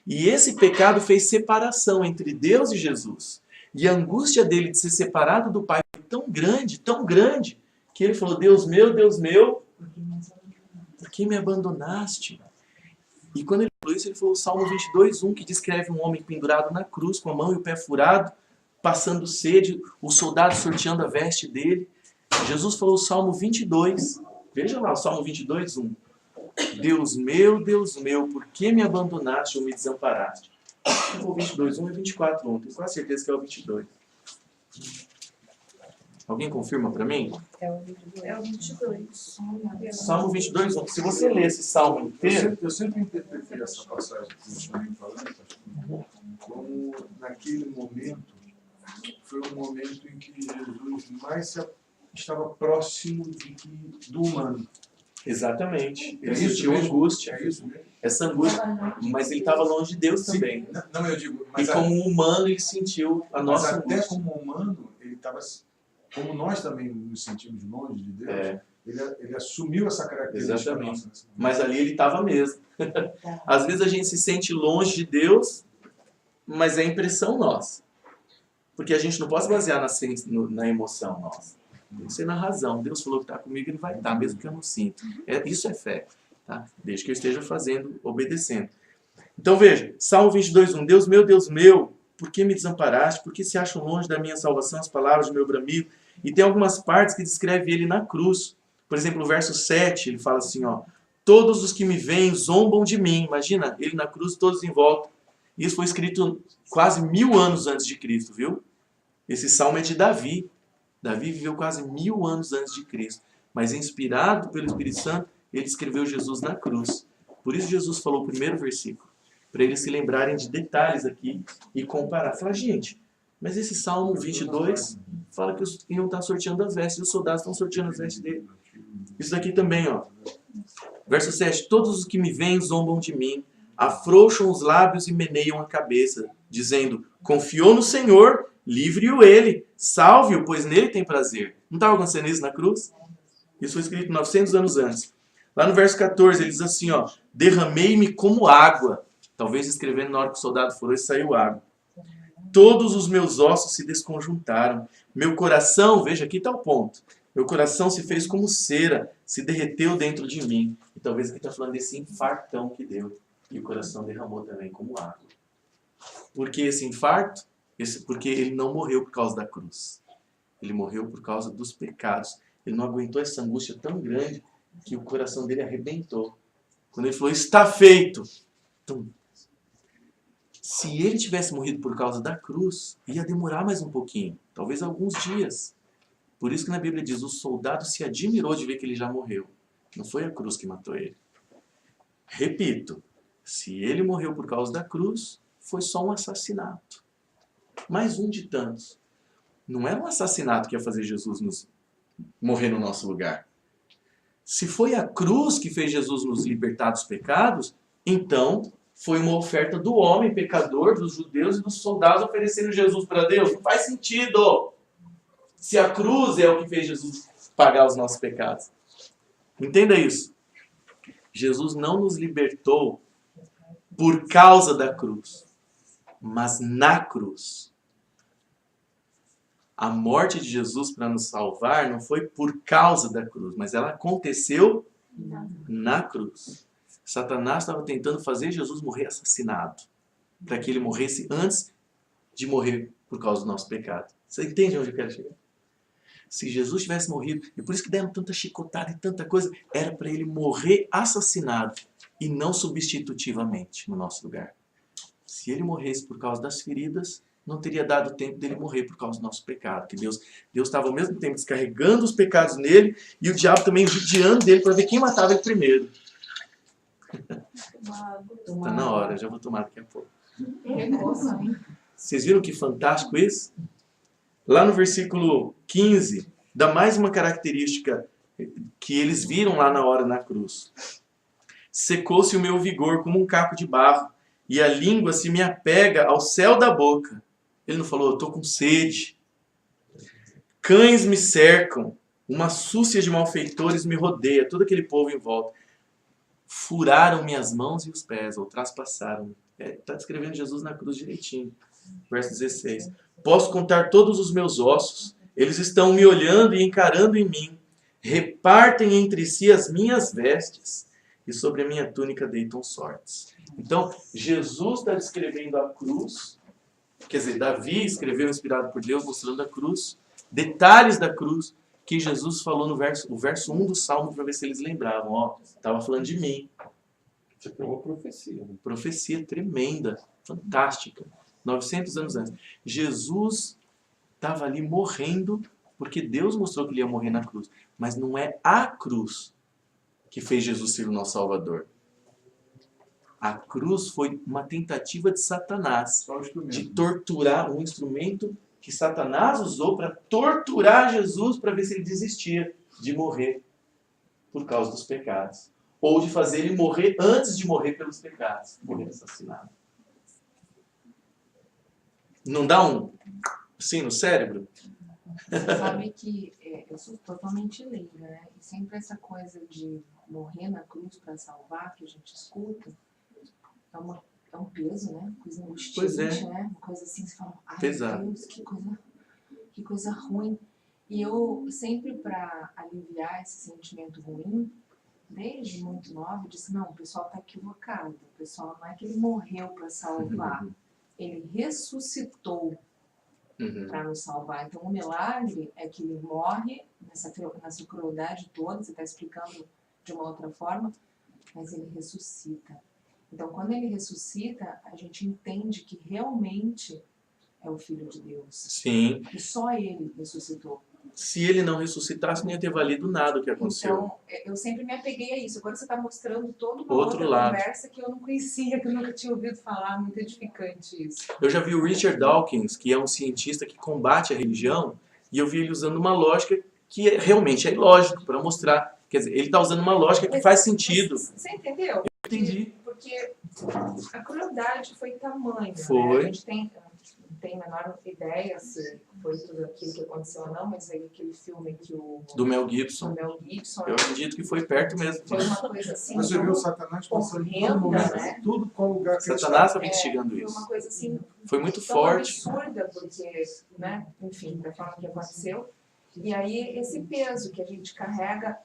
E esse pecado fez separação entre Deus e Jesus. E a angústia dele de ser separado do Pai foi tão grande, que ele falou, Deus meu, por que me abandonaste? E quando ele falou isso, ele falou o Salmo 22:1, que descreve um homem pendurado na cruz, com a mão e o pé furado, passando sede, o soldado sorteando a veste dele. Jesus falou o Salmo 22, veja lá, o Salmo 22:1. Deus meu, por que me abandonaste ou me desamparaste? O 22:1 e 24:1, tenho quase certeza que é o 22. Alguém confirma para mim? É o 22. Salmo 22:1. Se você ler esse salmo inteiro, Eu sempre interpretei essa passagem que você está me falando, como naquele momento, foi um momento em que Jesus mais estava próximo do humano. exatamente, ele É isso sentiu mesmo? angústia, É isso mesmo? essa angústia, mas ele estava longe de Deus também. Não, eu digo, E mas, como humano ele sentiu a mas nossa até angústia. como humano, ele estava, como nós também nos sentimos longe de Deus, É. ele assumiu essa característica Exatamente. nossa nesse momento. Mas ali ele estava mesmo. Às vezes a gente se sente longe de Deus, mas é impressão nossa. Porque a gente não pode basear na emoção nossa. Tem que ser na razão. Deus falou que está comigo, ele vai estar, mesmo que eu não sinta. Isso é fé. Tá? Desde que eu esteja fazendo, obedecendo. Então veja, Salmo 22:1. Deus meu, por que me desamparaste? Por que se acham longe da minha salvação as palavras do meu bramido? E tem algumas partes que descreve ele na cruz. Por exemplo, o verso 7, ele fala assim, ó, todos os que me veem zombam de mim. Imagina, ele na cruz, todos em volta. Isso foi escrito quase 1000 anos antes de Cristo, viu? Esse salmo é de Davi. Davi viveu quase 1000 anos antes de Cristo. Mas inspirado pelo Espírito Santo, ele escreveu Jesus na cruz. Por isso Jesus falou o primeiro versículo. Para eles se lembrarem de detalhes aqui e comparar. Fala, gente, mas esse Salmo 22 fala que os iam estar sorteando as vestes. E os soldados estão sorteando as vestes dele. Isso daqui também, ó. Verso 7. Todos os que me veem zombam de mim. Afrouxam os lábios e meneiam a cabeça. Dizendo, confiou no Senhor, livre-o ele. Salve-o, pois nele tem prazer. Não estava acontecendo isso na cruz? Isso foi escrito 900 anos antes. Lá no verso 14, ele diz assim, ó, derramei-me como água. Talvez escrevendo na hora que o soldado falou e saiu água. Todos os meus ossos se desconjuntaram. Meu coração, veja, aqui está o ponto. Meu coração se fez como cera, se derreteu dentro de mim. E talvez aqui está falando desse infartão que deu. E o coração derramou também como água. Por que esse infarto? Porque ele não morreu por causa da cruz. Ele morreu por causa dos pecados. Ele não aguentou essa angústia tão grande que o coração dele arrebentou. Quando ele falou, está feito. Tum. Se ele tivesse morrido por causa da cruz, ia demorar mais um pouquinho. Talvez alguns dias. Por isso que na Bíblia diz, o soldado se admirou de ver que ele já morreu. Não foi a cruz que matou ele. Repito, se ele morreu por causa da cruz, foi só um assassinato. Mais um de tantos. Não era um assassinato que ia fazer Jesus morrer no nosso lugar. Se foi a cruz que fez Jesus nos libertar dos pecados, então foi uma oferta do homem pecador, dos judeus e dos soldados oferecendo Jesus para Deus. Não faz sentido. Se a cruz é o que fez Jesus pagar os nossos pecados. Entenda isso. Jesus não nos libertou por causa da cruz, mas na cruz. A morte de Jesus para nos salvar não foi por causa da cruz, mas ela aconteceu na cruz. Satanás estava tentando fazer Jesus morrer assassinado, para que ele morresse antes de morrer por causa do nosso pecado. Você entende onde eu quero chegar? Se Jesus tivesse morrido, e por isso que deram tanta chicotada e tanta coisa, era para ele morrer assassinado e não substitutivamente no nosso lugar. Se ele morresse por causa das feridas, não teria dado tempo dele morrer por causa do nosso pecado. Que Deus estava ao mesmo tempo descarregando os pecados nele e o diabo também judiando dele para ver quem matava ele primeiro. Está na hora, já vou tomar daqui a pouco. Vocês viram que fantástico isso? Lá no versículo 15, dá mais uma característica que eles viram lá na hora na cruz. Secou-se o meu vigor como um caco de barro, e a língua se me apega ao céu da boca. Ele não falou, eu estou com sede. Cães me cercam, uma súcia de malfeitores me rodeia, todo aquele povo em volta. Furaram minhas mãos e os pés, ou traspassaram. Está descrevendo Jesus na cruz direitinho. Verso 16. Posso contar todos os meus ossos, eles estão me olhando e encarando em mim. Repartem entre si as minhas vestes, e sobre a minha túnica deitam sortes. Então, Jesus está descrevendo a cruz, quer dizer, Davi escreveu inspirado por Deus, mostrando a cruz, detalhes da cruz, que Jesus falou no verso 1 do Salmo, para ver se eles lembravam. Ó, estava falando de mim. Isso aqui é uma profecia. Né? Profecia tremenda, fantástica. 900 anos antes. Jesus estava ali morrendo, porque Deus mostrou que ele ia morrer na cruz. Mas não é a cruz que fez Jesus ser o nosso Salvador. A cruz foi uma tentativa de Satanás Só o instrumento. de torturar, um instrumento que Satanás usou para torturar Jesus para ver se ele desistia de morrer por causa dos pecados. Ou de fazer ele morrer antes de morrer pelos pecados. Morrer assassinado. Não dá um assim no cérebro? Você sabe que eu sou totalmente leiga, né? E sempre essa coisa de morrer na cruz para salvar, que a gente escuta, é um peso, né? Coisa angustiante, Pois é. né? Uma coisa assim, você fala, ai Pesado. meu Deus, que coisa ruim. E eu sempre, para aliviar esse sentimento ruim, desde muito nova, eu disse, não, o pessoal está equivocado. O pessoal não é que ele morreu para salvar, ele ressuscitou para nos salvar. Então, o milagre é que ele morre nessa crueldade toda, você está explicando de uma outra forma, mas ele ressuscita. Então, quando ele ressuscita, a gente entende que realmente é o Filho de Deus. Sim. E só ele ressuscitou. Se ele não ressuscitasse, não ia ter valido nada o que aconteceu. Então, eu sempre me apeguei a isso. Agora você está mostrando toda uma Outro outra lado. conversa que eu não conhecia, que eu nunca tinha ouvido falar. Muito edificante isso. Eu já vi o Richard Dawkins, que é um cientista que combate a religião, e eu vi ele usando uma lógica que realmente é ilógica, para mostrar. Quer dizer, ele está usando uma lógica que faz sentido. Você entendeu? Entendi. Porque a crueldade foi tamanha. Foi. Né? A gente não tem a menor ideia se foi tudo aquilo que aconteceu ou não, mas aí aquele filme que Do Mel o Gibson. Mel Gibson Eu acredito que foi perto mesmo. foi uma coisa assim. Você viu o Satanás passando em todo horrenda, momento, né? tudo com o lugar que ele Satanás está. estava instigando Foi isso. uma coisa assim Foi muito tão forte. absurda, porque, né, enfim, da forma que aconteceu. E aí esse peso que a gente carrega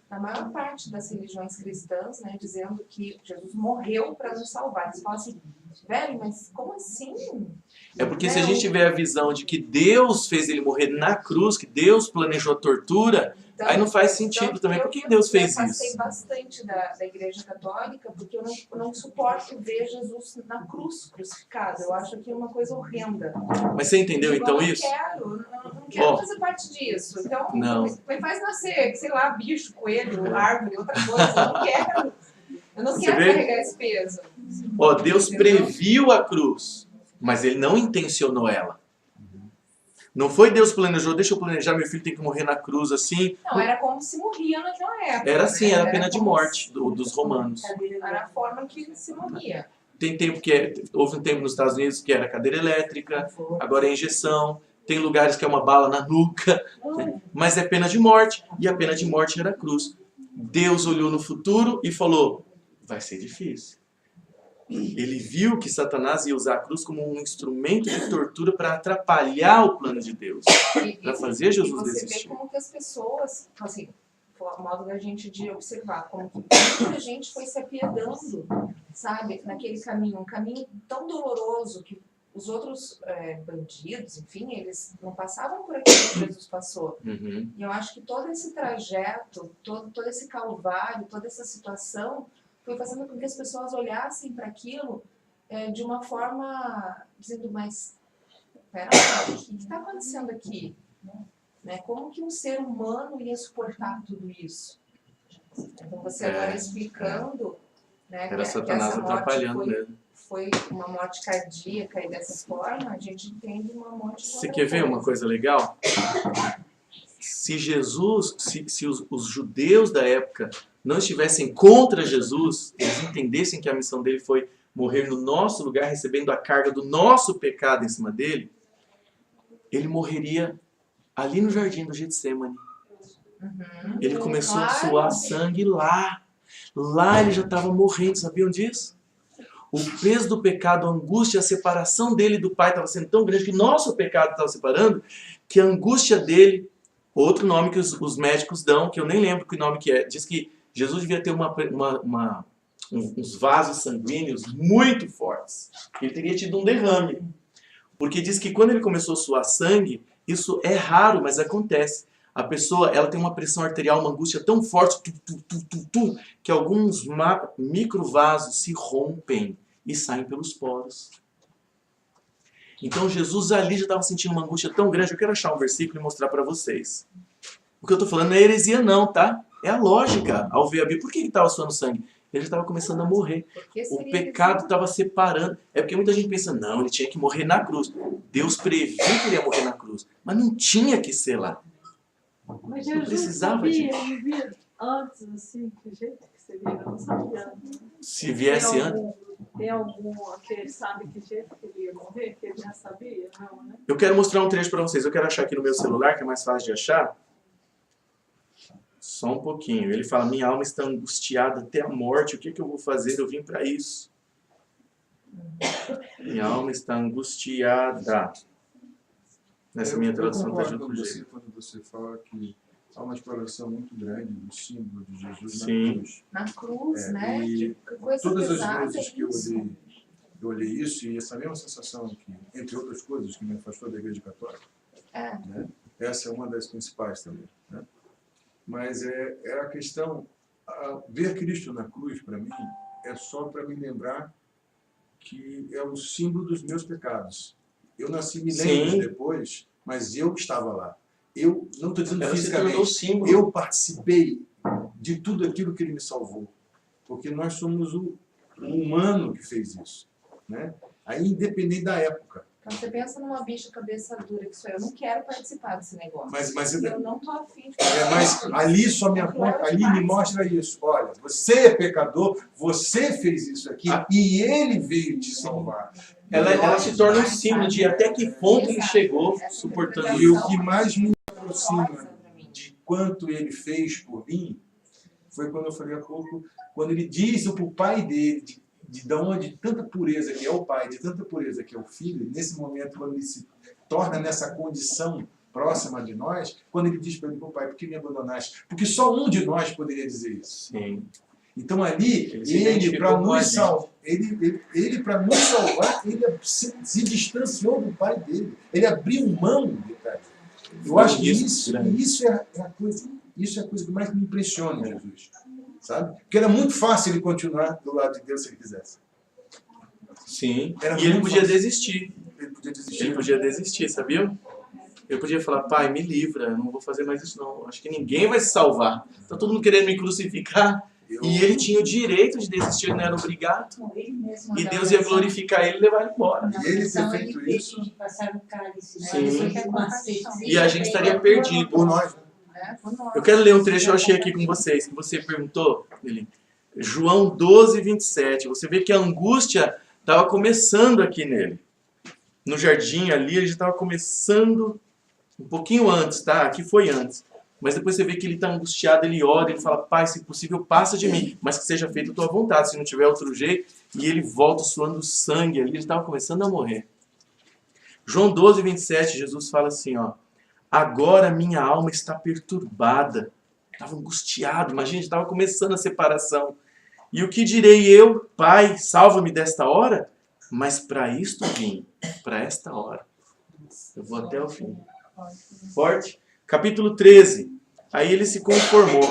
na maior parte das religiões cristãs, né, dizendo que Jesus morreu para nos salvar. Você fala assim, velho, mas como assim? É porque se a gente tiver a visão de que Deus fez ele morrer na cruz, que Deus planejou a tortura, Então, aí não faz sentido também. Por que Deus fez Eu passei isso? bastante da Igreja Católica porque eu não suporto ver Jesus na cruz, crucificado. Eu acho aquilo uma coisa horrenda. Mas você entendeu Tipo, então eu isso? eu não quero Ó, fazer parte disso. Então, não. me faz nascer, sei lá, bicho, coelho, árvore, outra coisa. Eu não quero. Eu não Você quero vê? carregar esse peso. Ó, Deus previu a cruz, mas ele não intencionou ela. Não foi Deus planejou, deixa eu planejar, meu filho tem que morrer na cruz assim. Não, era como se morria naquela época. Era assim, né? era a pena de como morte dos romanos. Era a forma que se morria. Tem tempo houve um tempo nos Estados Unidos que era cadeira elétrica, agora é injeção. Tem lugares que é uma bala na nuca, né? Mas é pena de morte, e a pena de morte era a cruz. Deus olhou no futuro e falou, vai ser difícil. Ele viu que Satanás ia usar a cruz como um instrumento de tortura para atrapalhar o plano de Deus, para fazer Jesus e você desistir. vê como que as pessoas, assim, foi o modo da gente de observar, como que muita gente foi se apiedando, sabe, naquele caminho, um caminho tão doloroso que os outros bandidos, enfim, eles não passavam por aquilo que Jesus passou. Uhum. E eu acho que todo esse trajeto, todo esse calvário, toda essa situação foi fazendo com que as pessoas olhassem para aquilo de uma forma dizendo, mas pera lá, o que está acontecendo aqui? Né? Como que um ser humano ia suportar tudo isso? Então você agora explicando, né, Era Satanás que essa morte atrapalhando mesmo. foi uma morte cardíaca e dessa forma, a gente entende uma morte. Você quer ver uma coisa legal? Se Jesus, se os judeus da época não estivessem contra Jesus, eles entendessem que a missão dele foi morrer no nosso lugar, recebendo a carga do nosso pecado em cima dele, ele morreria ali no jardim do Getsemane. Ele começou a suar sangue lá. Lá ele já estava morrendo, sabiam disso? O peso do pecado, a angústia, a separação dele do Pai estava sendo tão grande que nosso pecado estava separando, que a angústia dele, outro nome que os médicos dão, que eu nem lembro que nome que é, diz que Jesus devia ter uns vasos sanguíneos muito fortes. Ele teria tido um derrame. Porque diz que quando ele começou a suar sangue, isso é raro, mas acontece. A pessoa, ela tem uma pressão arterial, uma angústia tão forte, que alguns microvasos se rompem e saem pelos poros. Então Jesus ali já estava sentindo uma angústia tão grande. Eu quero achar um versículo e mostrar para vocês. O que eu estou falando não é heresia não, tá? É a lógica ao ver a Bíblia. Por que ele estava suando sangue? Ele já estava começando a morrer. O pecado estava separando. É porque muita gente pensa, não, ele tinha que morrer na cruz. Deus previu que ele ia morrer na cruz. Mas não tinha que ser lá. Mas Não Jesus precisava sabia, disso. ele via antes, assim, que jeito que seria, eu não sabia. Se viesse antes... Tem algum que ele sabe que jeito que ele ia morrer, que ele já sabia, não, né? Eu quero mostrar um trecho para vocês. Eu quero achar aqui no meu celular, que é mais fácil de achar. Só um pouquinho. Ele fala, minha alma está angustiada até a morte. O que eu vou fazer? Eu vim para isso. Minha alma está angustiada. Nessa minha tradução está de concordo outro com você jeito. quando você fala que há uma exploração muito grande do símbolo de Jesus Sim. na cruz. Na cruz, né? E Que coisa todas pesada as vezes que isso. eu olhei isso, e essa mesma sensação que, entre outras coisas, que me afastou da Igreja Católica, né? Essa é uma das principais também. Né? Mas é a questão, ver Cristo na cruz, para mim, é só para me lembrar que é o símbolo dos meus pecados. Eu nasci milênios Sim. depois, mas eu estava lá. Eu não estou dizendo Ela se tornou fisicamente, símbolo. eu participei de tudo aquilo que ele me salvou. Porque nós somos o humano que fez isso. Né? Aí, independente da época. Então você pensa numa bicha cabeça dura que sou eu, não quero participar desse negócio. Mas eu não tô afim de mas ali só me aponta, ali me mostra isso. Olha, você é pecador, você fez isso aqui e ele veio te salvar. Ela se torna um símbolo de até que ponto ele chegou suportando E isso. o que mais me aproxima de quanto ele fez por mim foi quando eu falei há pouco, quando ele disse para o pai dele, de onde tanta pureza que é o pai, de tanta pureza que é o filho, nesse momento, quando ele se torna nessa condição próxima de nós, quando ele diz para ele, pai, por que me abandonaste? Porque só um de nós poderia dizer isso. Sim. Então ali, se ele identificou para com a nos salvar, ele para nos salvar, ele se distanciou do pai dele. Ele abriu mão do pai. Eu acho que isso é a coisa que mais me impressiona em Jesus. Sabe? Porque era muito fácil ele continuar do lado de Deus se ele quisesse. Sim. Era E ele muito podia fácil. desistir. Ele podia desistir. Ele podia desistir, sabia? Eu podia falar, pai, me livra, eu não vou fazer mais isso não. Acho que ninguém vai se salvar. Tá todo mundo querendo me crucificar. E ele tinha o direito de desistir, ele não era obrigado. E Deus ia glorificar ele e levar ele embora. E ele ter feito isso de passar no cálice, né? Sim. Isso que é consciência. E a gente estaria perdido. por nós. Né? Eu quero ler um trecho que eu achei aqui com vocês, que você perguntou, ele. João 12, 27. Você vê que a angústia estava começando aqui nele. No jardim ali, ele já estava começando um pouquinho antes, tá? Aqui foi antes. Mas depois você vê que ele está angustiado, ele ora, ele fala, pai, se possível, passa de mim, mas que seja feita a tua vontade, se não tiver outro jeito. E ele volta suando sangue ali, ele estava começando a morrer. João 12, 27, Jesus fala assim, ó, agora minha alma está perturbada, estava angustiado, imagina, estava começando a separação. E o que direi eu, pai, salva-me desta hora? Mas para isto vim, para esta hora. Eu vou até o fim. Forte? Capítulo 13. Aí ele se conformou.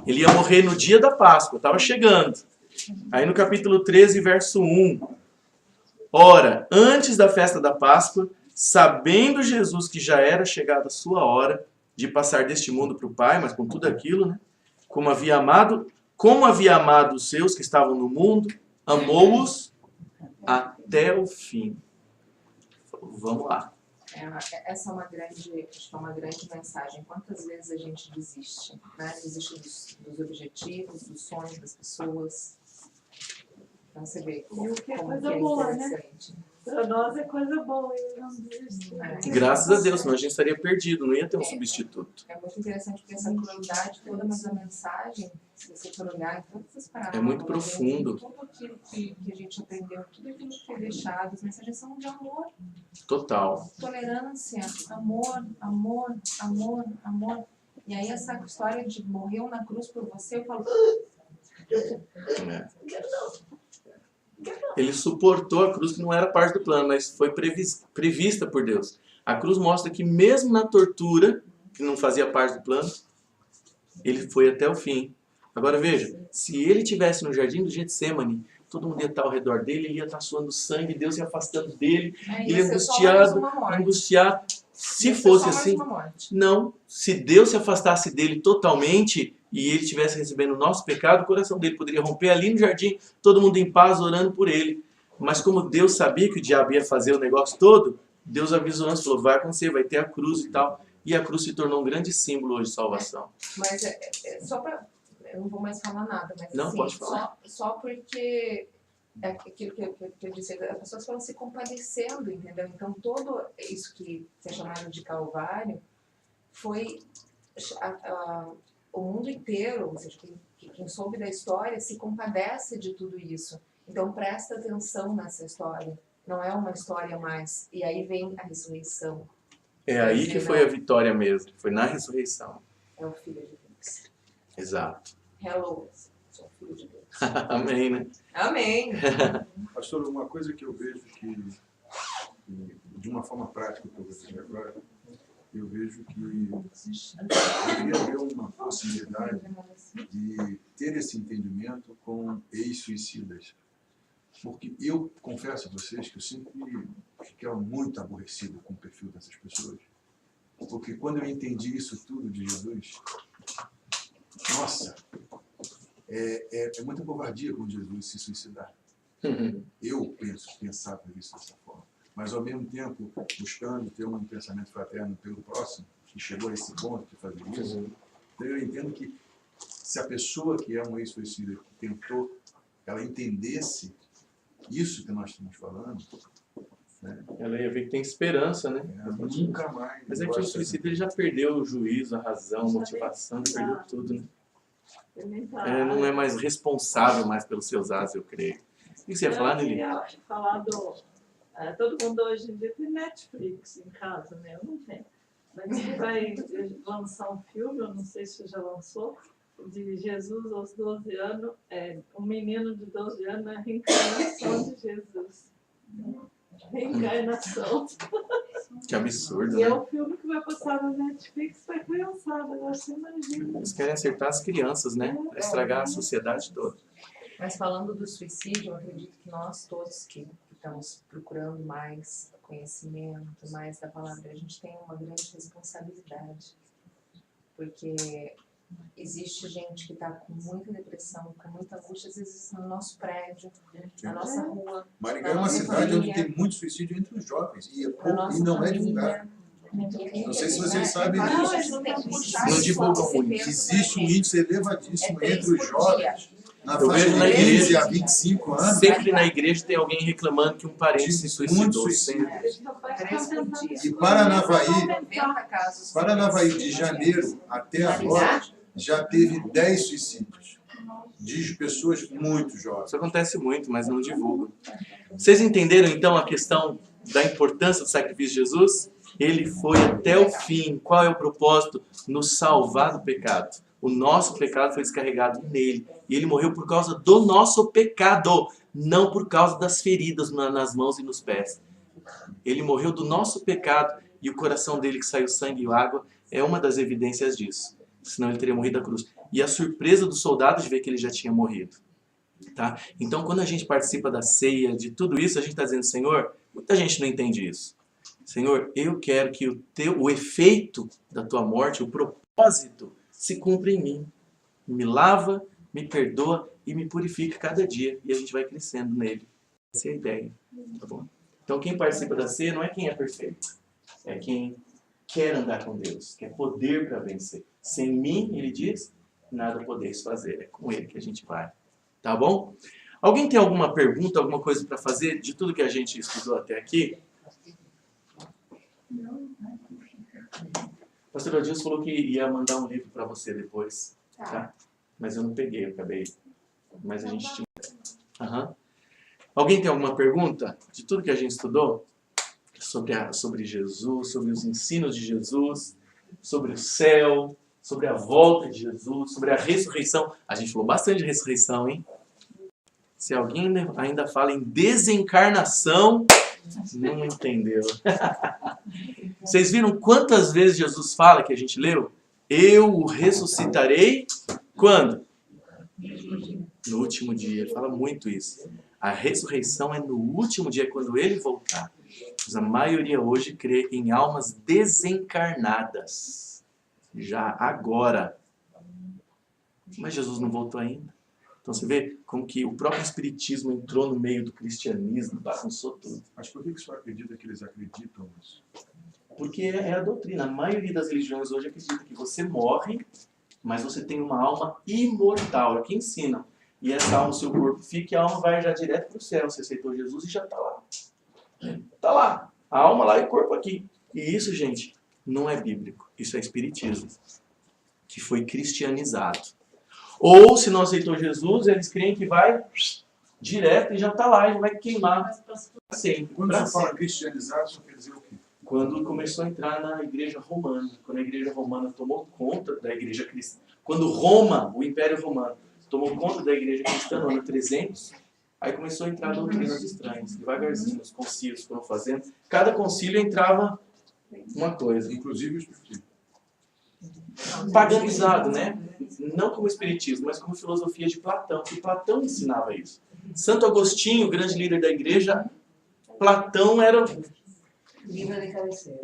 Ele ia morrer no dia da Páscoa, estava chegando. Aí no capítulo 13, verso 1. Ora, antes da festa da Páscoa, sabendo Jesus que já era chegada a sua hora de passar deste mundo para o Pai, mas com tudo aquilo, né? Como havia amado os seus que estavam no mundo, Amou-os até o fim. Vamos lá. Essa é uma grande, acho que é uma grande mensagem. Quantas vezes a gente desiste, né? Desiste dos objetivos, dos sonhos das pessoas. Então você vê como, o que é como coisa que é boa, né? interessante. Para nós é coisa boa, eu não desisto. Graças a Deus, senão a gente estaria perdido, não ia ter um substituto. É muito interessante porque essa crueldade toda, mas a mensagem, se você for olhar em todas as parábolas, É muito profundo. tudo aquilo que a gente aprendeu, tudo aquilo que foi deixado, as mensagens são de amor, Total. tolerância, amor, amor, amor, amor. E aí essa história de morreu na cruz por você, eu falo, É. Ele suportou a cruz, que não era parte do plano, mas foi prevista por Deus. A cruz mostra que mesmo na tortura, que não fazia parte do plano, ele foi até o fim. Agora veja, se ele estivesse no jardim do Getsemane, todo mundo ia estar ao redor dele, ele ia estar suando sangue, Deus ia afastando dele, ele ia ser só mais uma morte. angustiado. Se Ia ser fosse só mais assim, uma morte. não. Se Deus se afastasse dele totalmente e ele estivesse recebendo o nosso pecado, o coração dele poderia romper ali no jardim, todo mundo em paz orando por ele. Mas como Deus sabia que o diabo ia fazer o negócio todo, Deus avisou antes, falou, vai acontecer, vai ter a cruz e tal. E a cruz se tornou um grande símbolo hoje de salvação. Mas só para... Eu não vou mais falar nada, mas Não, assim, pode falar. só porque é aquilo que eu disse, as pessoas foram se compadecendo, entendeu? Então, todo isso que é chamado de Calvário foi o mundo inteiro, ou seja, quem soube da história se compadece de tudo isso. Então, presta atenção nessa história. Não é uma história mais. E aí vem a ressurreição. É aí que foi a vitória mesmo, foi na ressurreição. É o Filho de Deus. Exato. Hello, sou o Filho de Deus. Amém, né? Amém. Pastor, uma coisa que eu vejo que de uma forma prática que eu vou dizer agora, eu vejo que poderia haver uma possibilidade de ter esse entendimento com ex-suicidas. Porque eu confesso a vocês que eu sempre ficava muito aborrecido com o perfil dessas pessoas. Porque quando eu entendi isso tudo de Jesus, nossa, é muita covardia com Jesus se suicidar. Eu pensava isso dessa forma. Mas, ao mesmo tempo, buscando ter um pensamento fraterno pelo próximo, que chegou a esse ponto de fazer isso, então eu entendo que se a pessoa que é um ex-suicida, que tentou, ela entendesse isso que nós estamos falando, né? Ela ia ver que tem esperança, né? Nunca mais. Mas é que o suicídio ele já perdeu o juízo, a razão, a motivação, perdeu tudo, né? Não é mais responsável mais pelos seus atos, eu creio. O que você ia falar, Nelly? Eu queria falar todo mundo hoje em dia tem Netflix em casa, né? Eu não tenho. Mas que vai lançar um filme, eu não sei se já lançou, de Jesus aos 12 anos, um menino de 12 anos, a reencarnação de Jesus. Reencarnação. Que absurdo, E é né? um filme que vai passar na Netflix para criançada, agora você imagina. Eles querem acertar as crianças, né? Pra estragar a sociedade toda. Mas falando do suicídio, eu acredito que nós todos que estamos procurando mais conhecimento, mais da palavra, a gente tem uma grande responsabilidade. Porque existe gente que está com muita depressão, com muita angústia, às vezes no nosso prédio, na nossa rua. Maringá é uma cidade onde tem muito suicídio entre os jovens e não é divulgado. Não sei se vocês sabem disso. Não divulgam muito. Existe um índice elevadíssimo É entre os 3 por dia. jovens, na Eu faixa vejo na de 15 igreja. a 25 anos. Sempre na igreja tem alguém reclamando que um parente se Muito suicidou. suicídio. Sempre. 3 por dia. E Paranavaí, 90 casos. Paranavaí de janeiro até agora, já teve 10 suicídios de pessoas muito jovens. Isso acontece muito, mas não divulgam. Vocês entenderam então a questão da importância do sacrifício de Jesus? Ele foi até o fim. Qual é o propósito? Nos salvar do pecado. O nosso pecado foi descarregado nele. E ele morreu por causa do nosso pecado, não por causa das feridas nas mãos e nos pés. Ele morreu do nosso pecado e o coração dele que saiu sangue e água é uma das evidências disso. Senão ele teria morrido da cruz. E a surpresa dos soldados de ver que ele já tinha morrido. Tá? Então, quando a gente participa da ceia, de tudo isso, a gente está dizendo, Senhor, muita gente não entende isso. Senhor, eu quero que o efeito da tua morte, o propósito, se cumpra em mim. Me lava, me perdoa e me purifica cada dia. E a gente vai crescendo nele. Essa é a ideia. Tá bom? Então quem participa da ceia não é quem é perfeito. É quem quer andar com Deus. Quer poder para vencer. Sem mim, ele diz, nada podeis fazer. É com ele que a gente vai. Tá bom? Alguém tem alguma pergunta, alguma coisa para fazer de tudo que a gente estudou até aqui? O pastor Adilson falou que ia mandar um livro para você depois. Tá? Mas eu não peguei, eu acabei. Mas a gente tinha. Aham. Alguém tem alguma pergunta de tudo que a gente estudou? Sobre Jesus, sobre os ensinos de Jesus, sobre o céu, sobre a volta de Jesus, sobre a ressurreição. A gente falou bastante de ressurreição, hein? Se alguém ainda fala em desencarnação, não entendeu. Vocês viram quantas vezes Jesus fala que a gente leu? Eu o ressuscitarei quando? No último dia. Ele fala muito isso. A ressurreição é no último dia, quando ele voltar. Mas a maioria hoje crê em almas desencarnadas. Já agora. Mas Jesus não voltou ainda. Então você vê como que o próprio Espiritismo entrou no meio do cristianismo, bagunçou tudo. Mas por que o senhor acredita que eles acreditam nisso? Porque é a doutrina. A maioria das religiões hoje acredita que você morre, mas você tem uma alma imortal. É o que ensinam. E essa alma, o seu corpo fica e a alma vai já direto para o céu. Você aceitou Jesus e já está lá. Está lá. A alma lá e o corpo aqui. E isso, gente, não é bíblico. Isso é espiritismo. Que foi cristianizado. Ou, se não aceitou Jesus, eles creem que vai direto e já está lá. E vai queimar sempre. Quando você fala cristianizado, isso quer dizer o quê? Quando começou a entrar na igreja romana. Quando a igreja romana tomou conta da igreja cristã. Quando Roma, o Império Romano, tomou conta da igreja cristã no ano 300, aí começou a entrar doutrinas estranhas. Devagarzinho, os concílios foram fazendo. Cada concílio entrava uma coisa. Inclusive o espiritismo. Paganizado, né? Não como espiritismo, mas como filosofia de Platão. Que Platão ensinava isso. Santo Agostinho, o grande líder da igreja, Platão era... Livro de cabeceira.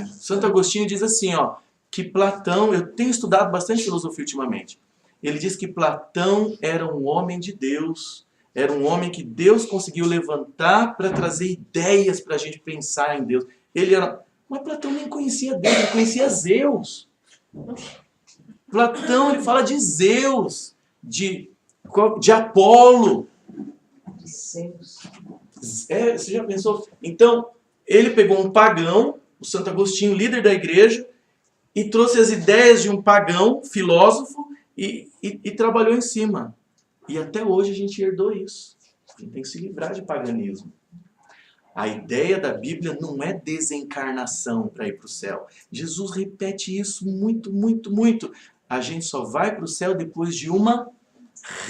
Santo Agostinho diz assim, ó, que Platão, eu tenho estudado bastante filosofia ultimamente, ele diz que Platão era um homem de Deus, era um homem que Deus conseguiu levantar para trazer ideias para a gente pensar em Deus. Mas Platão nem conhecia Deus, ele conhecia Zeus. Platão, ele fala de Zeus, de Apolo. Você já pensou? Então, ele pegou um pagão, o Santo Agostinho, líder da igreja, e trouxe as ideias de um pagão, filósofo, e trabalhou em cima. E até hoje a gente herdou isso. A gente tem que se livrar de paganismo. A ideia da Bíblia não é desencarnação para ir para o céu. Jesus repete isso muito, muito, muito. A gente só vai para o céu depois de uma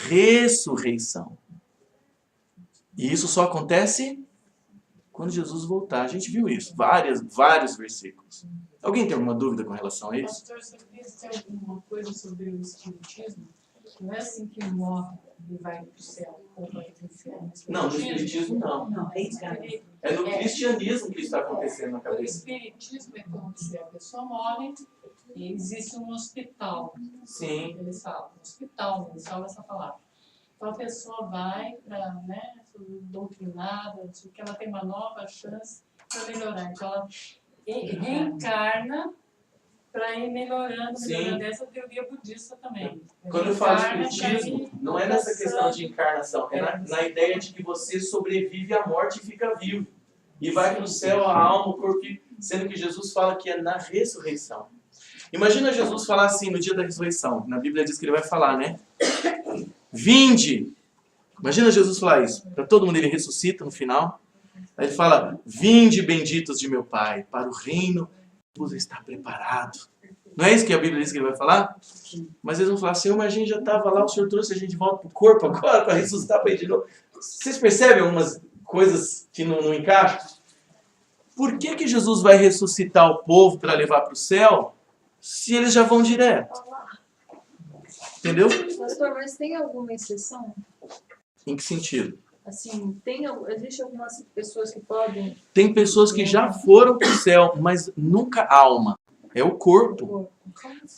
ressurreição. E isso só acontece quando Jesus voltar. A gente viu isso, vários versículos. Alguém tem alguma dúvida com relação a isso? Pastor, você queria dizer alguma coisa sobre o espiritismo? Não é assim que morre e vai para o céu ou vai para o inferno? Não, no espiritismo não. Não, é isso, cara. É no cristianismo que isso está acontecendo na O cabeça. espiritismo é como se a pessoa morre e existe um hospital. Sim. Eles falam, hospital, eles falam essa palavra. Então a pessoa vai para, doutrinada, que ela tem uma nova chance para melhorar. Então ela reencarna para ir melhorando. Sim. Essa teoria budista também. Quando eu falo Reencarna espiritismo, pra ir não é nessa questão de encarnação, é na ideia de que você sobrevive à morte e fica vivo. E vai para o céu a alma, o corpo, sendo que Jesus fala que é na ressurreição. Imagina Jesus falar assim no dia da ressurreição. Na Bíblia diz que ele vai falar, né? Vinde! Imagina Jesus falar isso. Para todo mundo, ele ressuscita no final. Aí ele fala, vinde benditos de meu Pai, para o reino que vos está preparado. Não é isso que a Bíblia diz que ele vai falar? Mas eles vão falar, Senhor, mas a gente já estava lá, o Senhor trouxe a gente de volta para o corpo agora, para ressuscitar para ir de novo. Vocês percebem algumas coisas que não encaixam? Por que Jesus vai ressuscitar o povo para levar para o céu, se eles já vão direto? Entendeu? Pastor, mas tem alguma exceção? Em que sentido? Assim, existe algumas pessoas que podem... Tem pessoas que já foram para o céu, mas nunca alma. É o corpo.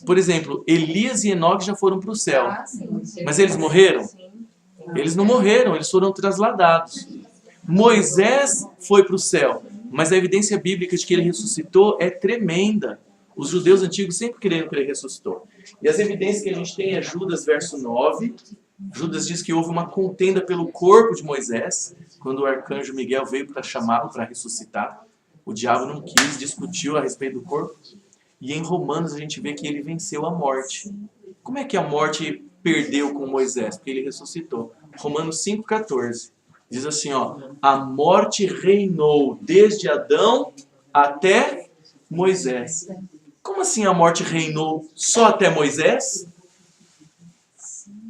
Por exemplo, Elias e Enoque já foram para o céu. Ah, sim. Mas eles morreram? Sim. Eles não morreram, eles foram trasladados. Moisés foi para o céu, mas a evidência bíblica de que ele ressuscitou é tremenda. Os judeus antigos sempre creram que ele ressuscitou. E as evidências que a gente tem é Judas, verso 9. Judas diz que houve uma contenda pelo corpo de Moisés, quando o arcanjo Miguel veio para chamá-lo para ressuscitar. O diabo não quis, discutiu a respeito do corpo. E em Romanos a gente vê que ele venceu a morte. Como é que a morte perdeu com Moisés? Porque ele ressuscitou. Romanos 5,14. Diz assim, ó, a morte reinou desde Adão até Moisés. Como assim a morte reinou só até Moisés?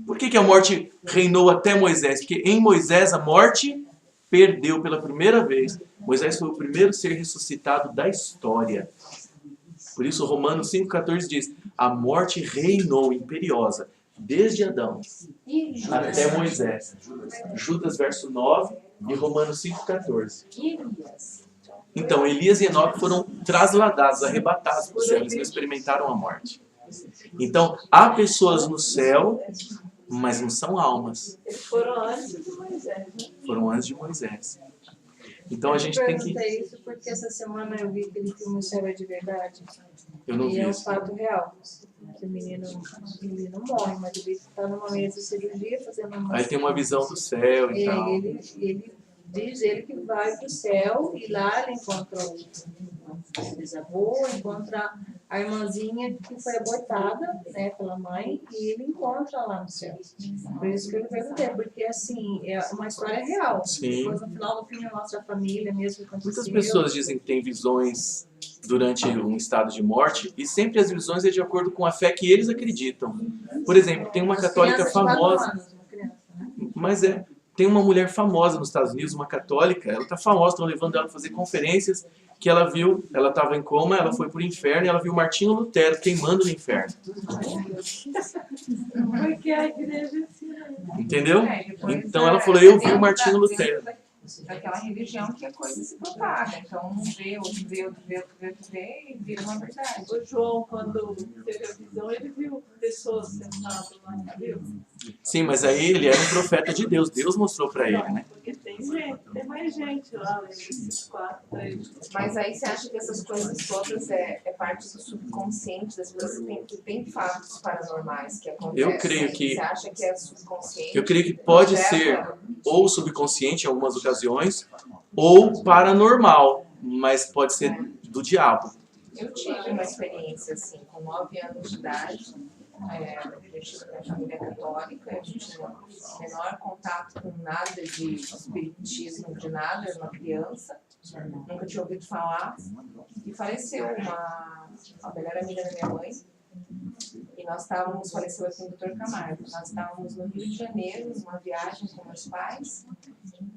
Por que a morte reinou até Moisés? Porque em Moisés a morte perdeu pela primeira vez. Moisés foi o primeiro ser ressuscitado da história. Por isso Romanos 5,14 diz, a morte reinou imperiosa desde Adão até Moisés. Judas, verso 9 e Romanos 5,14. Então, Elias e Enoque foram trasladados, arrebatados para o céu. Eles não experimentaram a morte. Então, há pessoas no céu, mas não são almas. Eles foram antes de Moisés, né? Foram antes de Moisés. Então, a gente tem que... perguntei isso porque essa semana eu vi aquele filme O Céu é de Verdade. Eu não E vi é um isso. fato real. Que o menino morre, mas ele está numa mesa de cirurgia fazendo uma... Aí tem uma visão do céu e tal. Ele diz ele que vai para o céu e lá ele encontra o bisavô, encontra a irmãzinha que foi abortada, né, pela mãe, e ele encontra lá no céu. Por isso que eu perguntei, porque assim, é uma história real. Sim. Depois no final do filme mostra a família mesmo que aconteceu. Muitas pessoas dizem que tem visões durante um estado de morte e sempre as visões é de acordo com a fé que eles acreditam. Por exemplo, tem uma As católica crianças de 4 famosa, anos, uma criança, né? mas tem uma mulher famosa nos Estados Unidos, uma católica, ela está famosa, estão levando ela a fazer conferências que ela viu, ela estava em coma, ela foi para o inferno e ela viu Martinho Lutero queimando no inferno. Porque a igreja ensina. Entendeu? Depois, Então ela falou, eu vi o dentro Martinho da- Lutero. Daquela religião que a coisa se propaga. Então, um vê, outro vê, outro vê, outro vê, outro vê e vira uma verdade. O João, quando teve a visão, ele viu pessoas sentadas lá, viu? Sim, mas aí ele era um profeta de Deus, Deus mostrou para ele, né? Porque tem gente, tem mais gente lá, além desses 4, 3. Mas aí você acha que essas coisas todas é parte do subconsciente das pessoas que tem fatos paranormais que acontecem? Eu creio que- Você acha que é subconsciente? Eu creio que pode Leva- ser ou subconsciente em algumas ocasiões, ou paranormal, mas pode ser do diabo. Eu tive uma experiência assim, com 9 anos de idade. Eu tive uma família católica, eu tinha menor contato com nada de espiritismo, de nada, era uma criança, nunca tinha ouvido falar. E faleceu uma melhor amiga da minha mãe, e nós faleceu aqui no Dr. Camargo, nós estávamos no Rio de Janeiro, numa viagem com meus pais,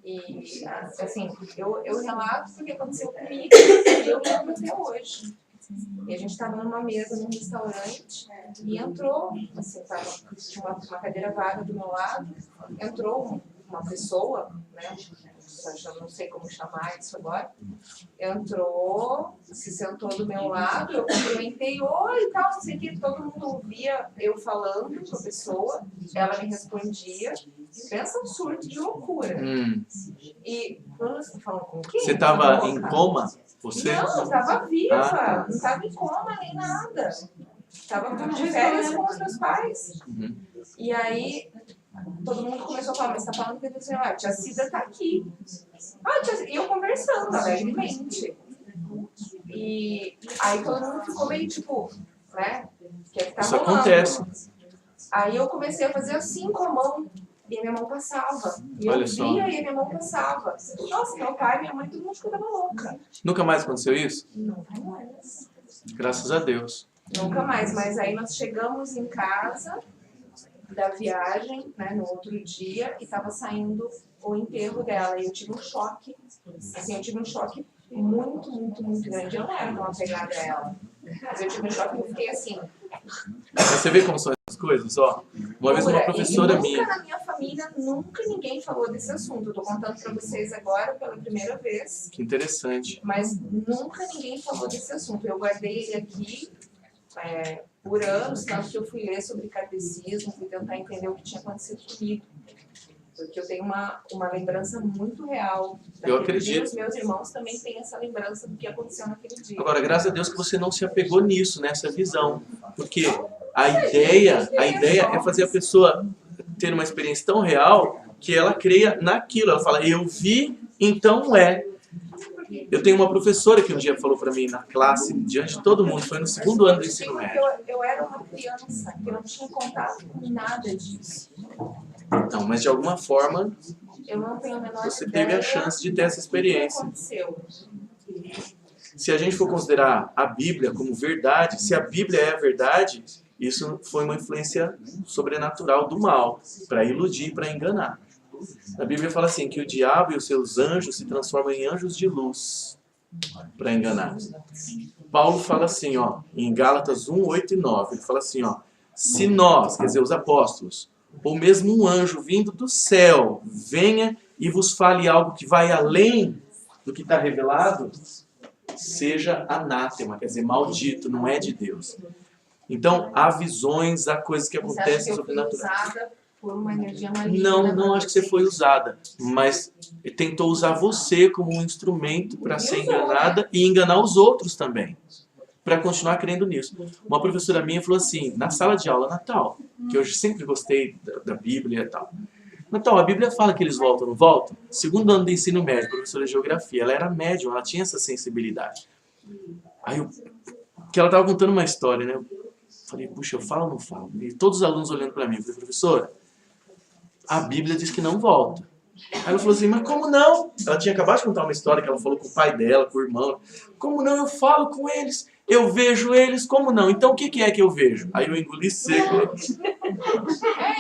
e assim, eu relato porque aconteceu comigo, e eu lembro até hoje. E a gente estava numa mesa num restaurante e entrou, assim, tinha uma cadeira vaga do meu lado, entrou uma pessoa, né? Eu não sei como chamar isso agora, entrou, se sentou do meu lado, eu cumprimentei, oi e tal, não sei o que, todo mundo ouvia eu falando com a pessoa, ela me respondia, pensa um surto de loucura. E quando você está falando com quem? Você estava em coma? Você? Não, eu estava viva, Ah, tá. não estava em coma nem nada. Estava de férias com os meus pais. Uhum. E aí, todo mundo começou a falar, mas você está falando que a tia Cida está aqui. E eu conversando alegremente. E aí todo mundo ficou meio tipo, né? O que é que tá Isso rolando? acontece. Aí eu comecei a fazer assim com a mão. E a minha mão passava. E Olha eu só. via e a minha mão passava. Nossa, meu pai, minha mãe, todo mundo ficava louca. Nunca mais aconteceu isso? Nunca mais. Graças a Deus. Nunca mais, mas aí nós chegamos em casa da viagem, né, no outro dia, e estava saindo o enterro dela, e eu tive um choque, assim, eu tive um choque muito, muito, muito grande. Eu não era tão apegada a ela, mas eu tive um choque e eu fiquei assim... Você vê como são essas coisas, ó? Uma vez uma professora e minha... nunca na minha família, nunca ninguém falou desse assunto. Eu tô contando para vocês agora pela primeira vez, Que interessante. mas nunca ninguém falou desse assunto. Eu guardei ele aqui, por anos, tanto que eu fui ler sobre catecismo, fui tentar entender o que tinha acontecido comigo. Porque eu tenho uma lembrança muito real daquele Eu acredito. dia. Os meus irmãos também têm essa lembrança do que aconteceu naquele dia. Agora, graças a Deus que você não se apegou nisso, nessa visão. Porque a ideia é fazer a pessoa ter uma experiência tão real que ela creia naquilo. Ela fala, eu vi, então é. Eu tenho uma professora que um dia falou para mim na classe, diante de todo mundo, foi no 2º ano do ensino médio. Eu era uma criança que não tinha contato com nada disso. Não, mas de alguma forma Eu não tenho a menor você ideia teve a chance de ter essa do que experiência. aconteceu. Se a gente for considerar a Bíblia como verdade, se a Bíblia é a verdade, isso foi uma influência sobrenatural do mal, para iludir, para enganar. A Bíblia fala assim, que o diabo e os seus anjos se transformam em anjos de luz, para enganar. Paulo fala assim, ó, em Gálatas 1, 8 e 9, ele fala assim, ó, se nós, quer dizer, os apóstolos, ou mesmo um anjo vindo do céu, venha e vos fale algo que vai além do que está revelado, seja anátema, quer dizer, maldito, não é de Deus. Então, há visões, há coisas que Você acha que acontecem eu fui sobrenaturais. usada por uma energia maligna? Não acho que você foi usada, mas ele tentou usar você como um instrumento para ser enganada e enganar os outros também, para continuar crendo nisso. Uma professora minha falou assim, na sala de aula, Natal, que eu sempre gostei da Bíblia e tal. Natal, a Bíblia fala que eles voltam, não voltam? 2º ano do ensino médio, professora de geografia, ela era médium, ela tinha essa sensibilidade. Aí que ela estava contando uma história, né? Eu falei, puxa, eu falo ou não falo? E todos os alunos olhando para mim, eu falei, professora, a Bíblia diz que não volta. Aí ela falou assim, mas como não? Ela tinha acabado de contar uma história que ela falou com o pai dela, com o irmão. Como não? Eu falo com eles, eu vejo eles, como não? Então o que é que eu vejo? Aí eu engoli seco.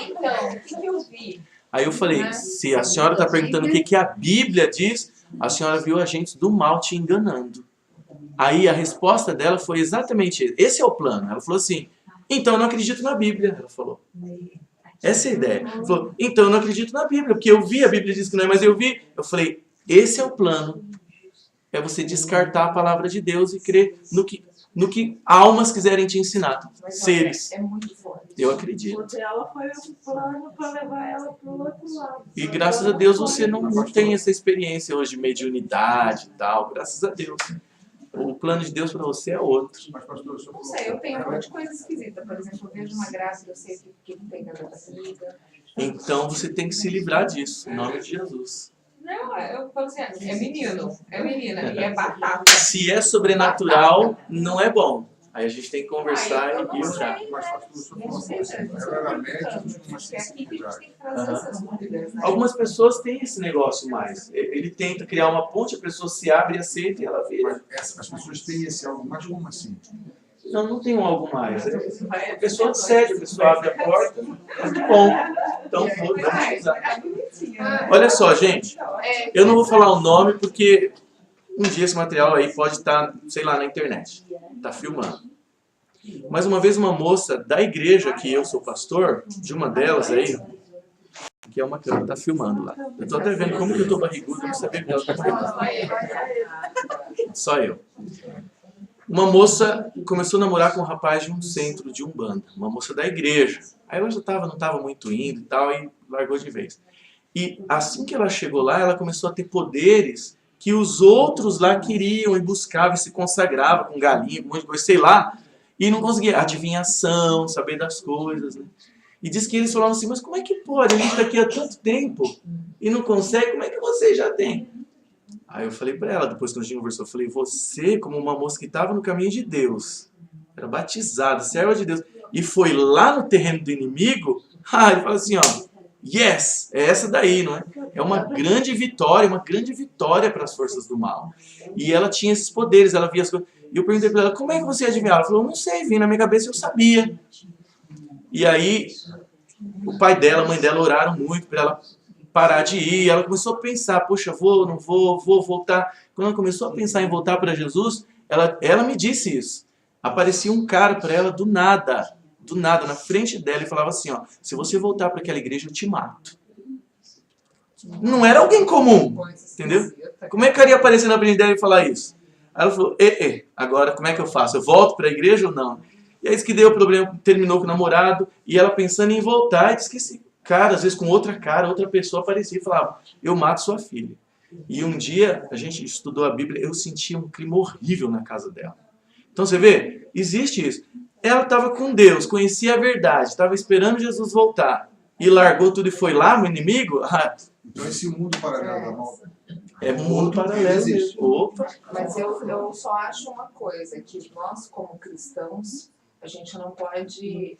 Então, o que eu vi? Aí eu falei, se a senhora está perguntando o que a Bíblia diz, a senhora viu agentes do mal te enganando. Aí a resposta dela foi exatamente esse é o plano. Ela falou assim, então eu não acredito na Bíblia. Ela falou. Essa é a ideia. Ela falou, então eu não acredito na Bíblia, porque eu vi, a Bíblia diz que não é, mas eu vi. Eu falei, esse é o plano. É você descartar a palavra de Deus e crer no que almas quiserem te ensinar. Mas, Seres. é muito forte. Eu acredito. O dela foi um plano para levar ela para o outro lado. E graças a Deus você não tem essa experiência hoje de mediunidade e tal. Graças a Deus. O plano de Deus para você é outro. Mas, pastor, o senhor Não sei, eu tenho um monte de coisa esquisita. Por exemplo, eu vejo uma grávida, eu sei o que tem dentro da barriga. Então você tem que se livrar disso, em nome de Jesus. Não, eu falo assim, é menino, é menina, e é batata. Se é sobrenatural, não é bom. Aí a gente tem que conversar eu e não orar. sei, Mas, né? pastor, o senhor Eu não sei, gente. ela era médium, tinha uma Porque é aqui que a gente sensibilidade. tem que trazer essas dúvidas, né? Algumas pessoas têm esse negócio mais. Ele tenta criar uma ponte, a pessoa se abre e aceita e ela vira. Mas as pessoas têm esse algo mais como assim? Não tem um algo mais. A pessoa cede, a pessoa abre a porta, muito bom. Então vamos usar. Olha só, gente. Eu não vou falar o nome porque um dia esse material aí pode estar, sei lá, na internet. Está filmando. Mas uma vez uma moça da igreja que eu sou pastor, de uma delas aí, que é uma câmera, está filmando lá. Eu estou até vendo como que eu estou barrigudo, eu não sabia que ela está filmando. Só eu. Uma moça começou a namorar com um rapaz de um centro de Umbanda, uma moça da igreja. Aí ela já não estava muito indo e tal, e largou de vez. E assim que ela chegou lá, ela começou a ter poderes que os outros lá queriam e buscavam e se consagravam com galinha, com um monte de coisa, sei lá, e não conseguia. Adivinhação, saber das coisas, né? E diz que eles falavam assim, mas como é que pode? A gente está aqui há tanto tempo e não consegue, como é que você já tem? Aí eu falei para ela, depois que a gente conversou, eu falei, você, como uma moça que estava no caminho de Deus, era batizada, serva de Deus, e foi lá no terreno do inimigo, ele fala assim, ó, yes, é essa daí, não é? É uma grande vitória para as forças do mal. E ela tinha esses poderes, ela via as coisas. E eu perguntei para ela, como é que você adivinhava? Ela falou, não sei, vim na minha cabeça, eu sabia. E aí, o pai dela, a mãe dela oraram muito para ela parar de ir. Ela começou a pensar, poxa, vou, não vou, vou voltar. Quando ela começou a pensar em voltar para Jesus, ela me disse isso. Aparecia um cara para ela do nada, na frente dela, e falava assim, ó, se você voltar para aquela igreja, eu te mato. Não era alguém comum, entendeu? Como é que o cara ia aparecer na frente dela e falar isso? Aí ela falou, agora como é que eu faço? Eu volto para a igreja ou não? E aí diz que deu problema, terminou com o namorado, e ela pensando em voltar, e diz que esse cara, às vezes com outra cara, outra pessoa aparecia e falava, eu mato sua filha. E um dia, a gente estudou a Bíblia, eu sentia um clima horrível na casa dela. Então você vê, existe isso. Ela estava com Deus, conhecia a verdade, estava esperando Jesus voltar, e largou tudo e foi lá, no inimigo? Então esse mundo paralelo da mal É um mundo paralelo mesmo. Opa! Mas eu só acho uma coisa, que nós, como cristãos, a gente não pode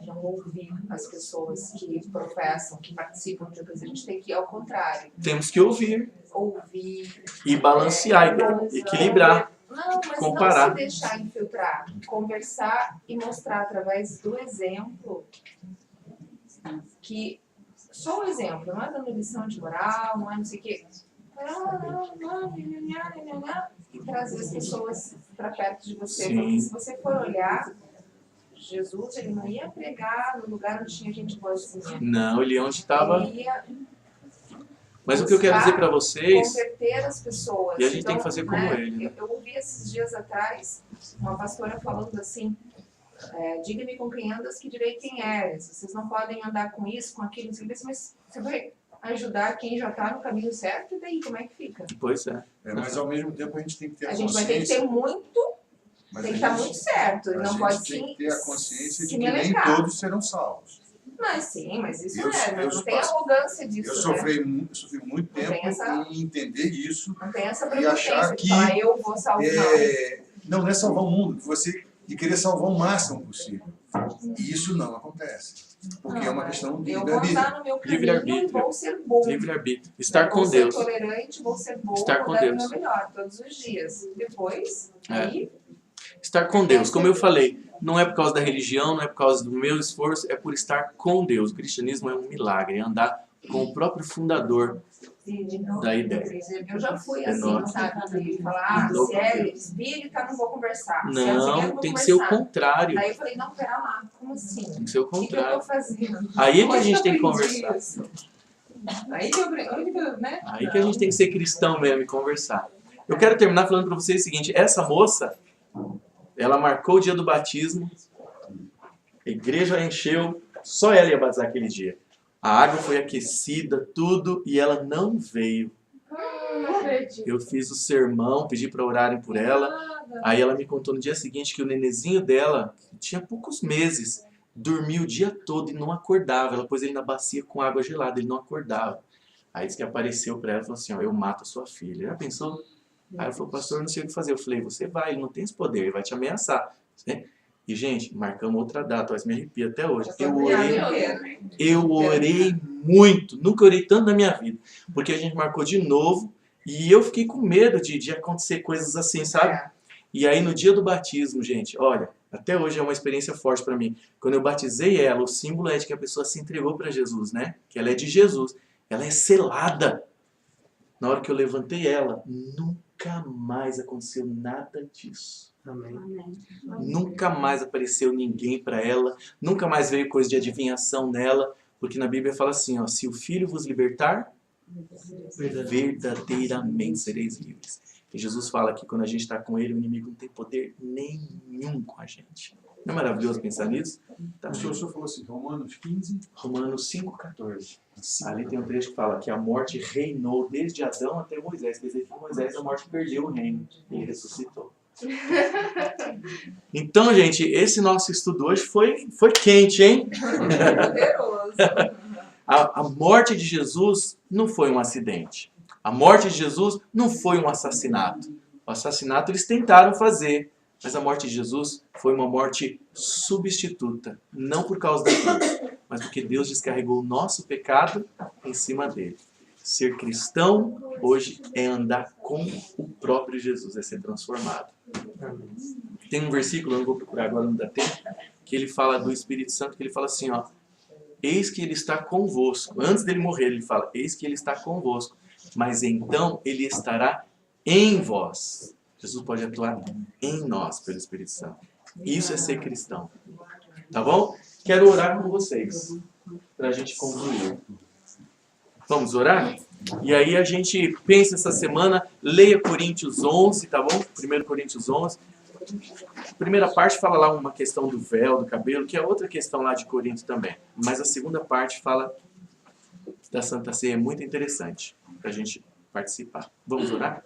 não ouvir as pessoas que professam, que participam de coisa. A gente tem que ir ao contrário. Temos que ouvir Ouvir. e balancear, equilibrar, Não, mas comparar. não se deixar infiltrar. Conversar e mostrar através do exemplo que... Só o exemplo, não é dando lição de moral, não é não sei o quê. E trazer as pessoas para perto de você. Sim. Porque se você for olhar, Jesus, ele não ia pregar no lugar onde tinha gente boazinha. Não, ele é onde estava. Ele ia Mas o que eu quero dizer para vocês, converter as pessoas. e a gente tem que fazer como ele, né? Eu ouvi esses dias atrás uma pastora falando assim, diga-me com quem andas que direi quem és. Vocês não podem andar com isso, com aquilo, mas você vai ajudar quem já está no caminho certo, e daí como é que fica? Pois é. Mas ao mesmo tempo a gente tem que ter A a gente vai ter que consciência. ter muito, Mas tem que a estar gente- muito certo. a Não gente pode tem que ter a consciência de se que nem melecar. todos serão salvos. Mas sim, mas isso Eu- não eu tem passo- arrogância disso, Eu né? sofri muito Não tempo tem essa- em entender isso. Não tem essa E achar prepotência de que, falar, eu vou salvar. Não é salvar o mundo, você de querer salvar o máximo possível. E isso não acontece. Porque é uma questão de Eu vou livre-arbítrio. andar no meu caminho e Livre-arbítrio. vou ser bom. Livre-arbítrio. Estar com Vou Deus. ser tolerante, vou ser bom, Estar vou com dar o Deus. meu melhor todos os dias. Depois, aí, Estar com Deus. Como eu falei, não é por causa da religião, não é por causa do meu esforço, é por estar com Deus. O cristianismo é um milagre, é andar com o próprio fundador da ideia. eu já fui É assim, nóis. sabe? De falar, se é espírita, não vou conversar. Se é Não, vou tem que ser o conversar. contrário. Aí eu falei, não, pera lá, como assim? Tem que ser o O que eu contrário. tô fazendo? Aí é que a Onde gente eu tem que aprendi conversar. isso? Aí que eu, né? Aí que a gente tem que ser cristão mesmo e conversar. Eu quero terminar falando para vocês o seguinte, essa moça, ela marcou o dia do batismo, a igreja encheu, só ela ia batizar aquele dia. A água foi aquecida, tudo, e ela não veio. Não acredito. Eu fiz o sermão, pedi para orarem por ela. Aí ela me contou no dia seguinte que o nenezinho dela, que tinha poucos meses, dormia o dia todo e não acordava. Ela pôs ele na bacia com água gelada, ele não acordava. Aí disse que apareceu para ela e falou assim, ó, eu mato a sua filha. Já pensou? Aí ela falou, pastor, eu não sei o que fazer. Eu falei, você vai, ele não tem esse poder, ele vai te ameaçar. E, gente, marcamos outra data, mas me arrepio até hoje. Eu orei muito, nunca orei tanto na minha vida. Porque a gente marcou de novo e eu fiquei com medo de acontecer coisas assim, sabe? E aí no dia do batismo, gente, olha, até hoje é uma experiência forte para mim. Quando eu batizei ela, o símbolo é de que a pessoa se entregou para Jesus, né? Que ela é de Jesus. Ela é selada. Na hora que eu levantei ela, nunca mais aconteceu nada disso. Amém. Nunca mais apareceu ninguém para ela, nunca mais veio coisa de adivinhação nela, porque na Bíblia fala assim, ó, se o Filho vos libertar, verdadeiramente sereis livres. E Jesus fala que quando a gente está com Ele, o inimigo não tem poder nenhum com a gente. Não é maravilhoso pensar nisso? Tá. O senhor falou assim, Romanos 15, Romanos 5,14. Ali tem um trecho que fala que a morte reinou desde Adão até Moisés. Quer dizer que Moisés, a morte perdeu o reino e ele ressuscitou. Então, gente, esse nosso estudo hoje foi quente, hein? Poderoso. A morte de Jesus não foi um acidente. A morte de Jesus não foi um assassinato. O assassinato eles tentaram fazer, mas a morte de Jesus foi uma morte substituta. Não por causa da cruz, mas porque Deus descarregou o nosso pecado em cima dele. Ser cristão hoje é andar com o próprio Jesus, é ser transformado. Tem um versículo, eu não vou procurar agora, não dá tempo, que ele fala do Espírito Santo, que ele fala assim, ó, eis que ele está convosco. Antes dele morrer, ele fala, eis que ele está convosco, mas então ele estará em vós. Jesus pode atuar em nós pelo Espírito Santo. Isso é ser cristão. Tá bom? Quero orar com vocês, para a gente concluir. Vamos orar? E aí a gente pensa essa semana, leia Coríntios 11, tá bom? 1 Coríntios 11. A primeira parte fala lá uma questão do véu, do cabelo, que é outra questão lá de Corinto também. Mas a segunda parte fala da Santa Ceia, muito interessante para a gente participar. Vamos orar?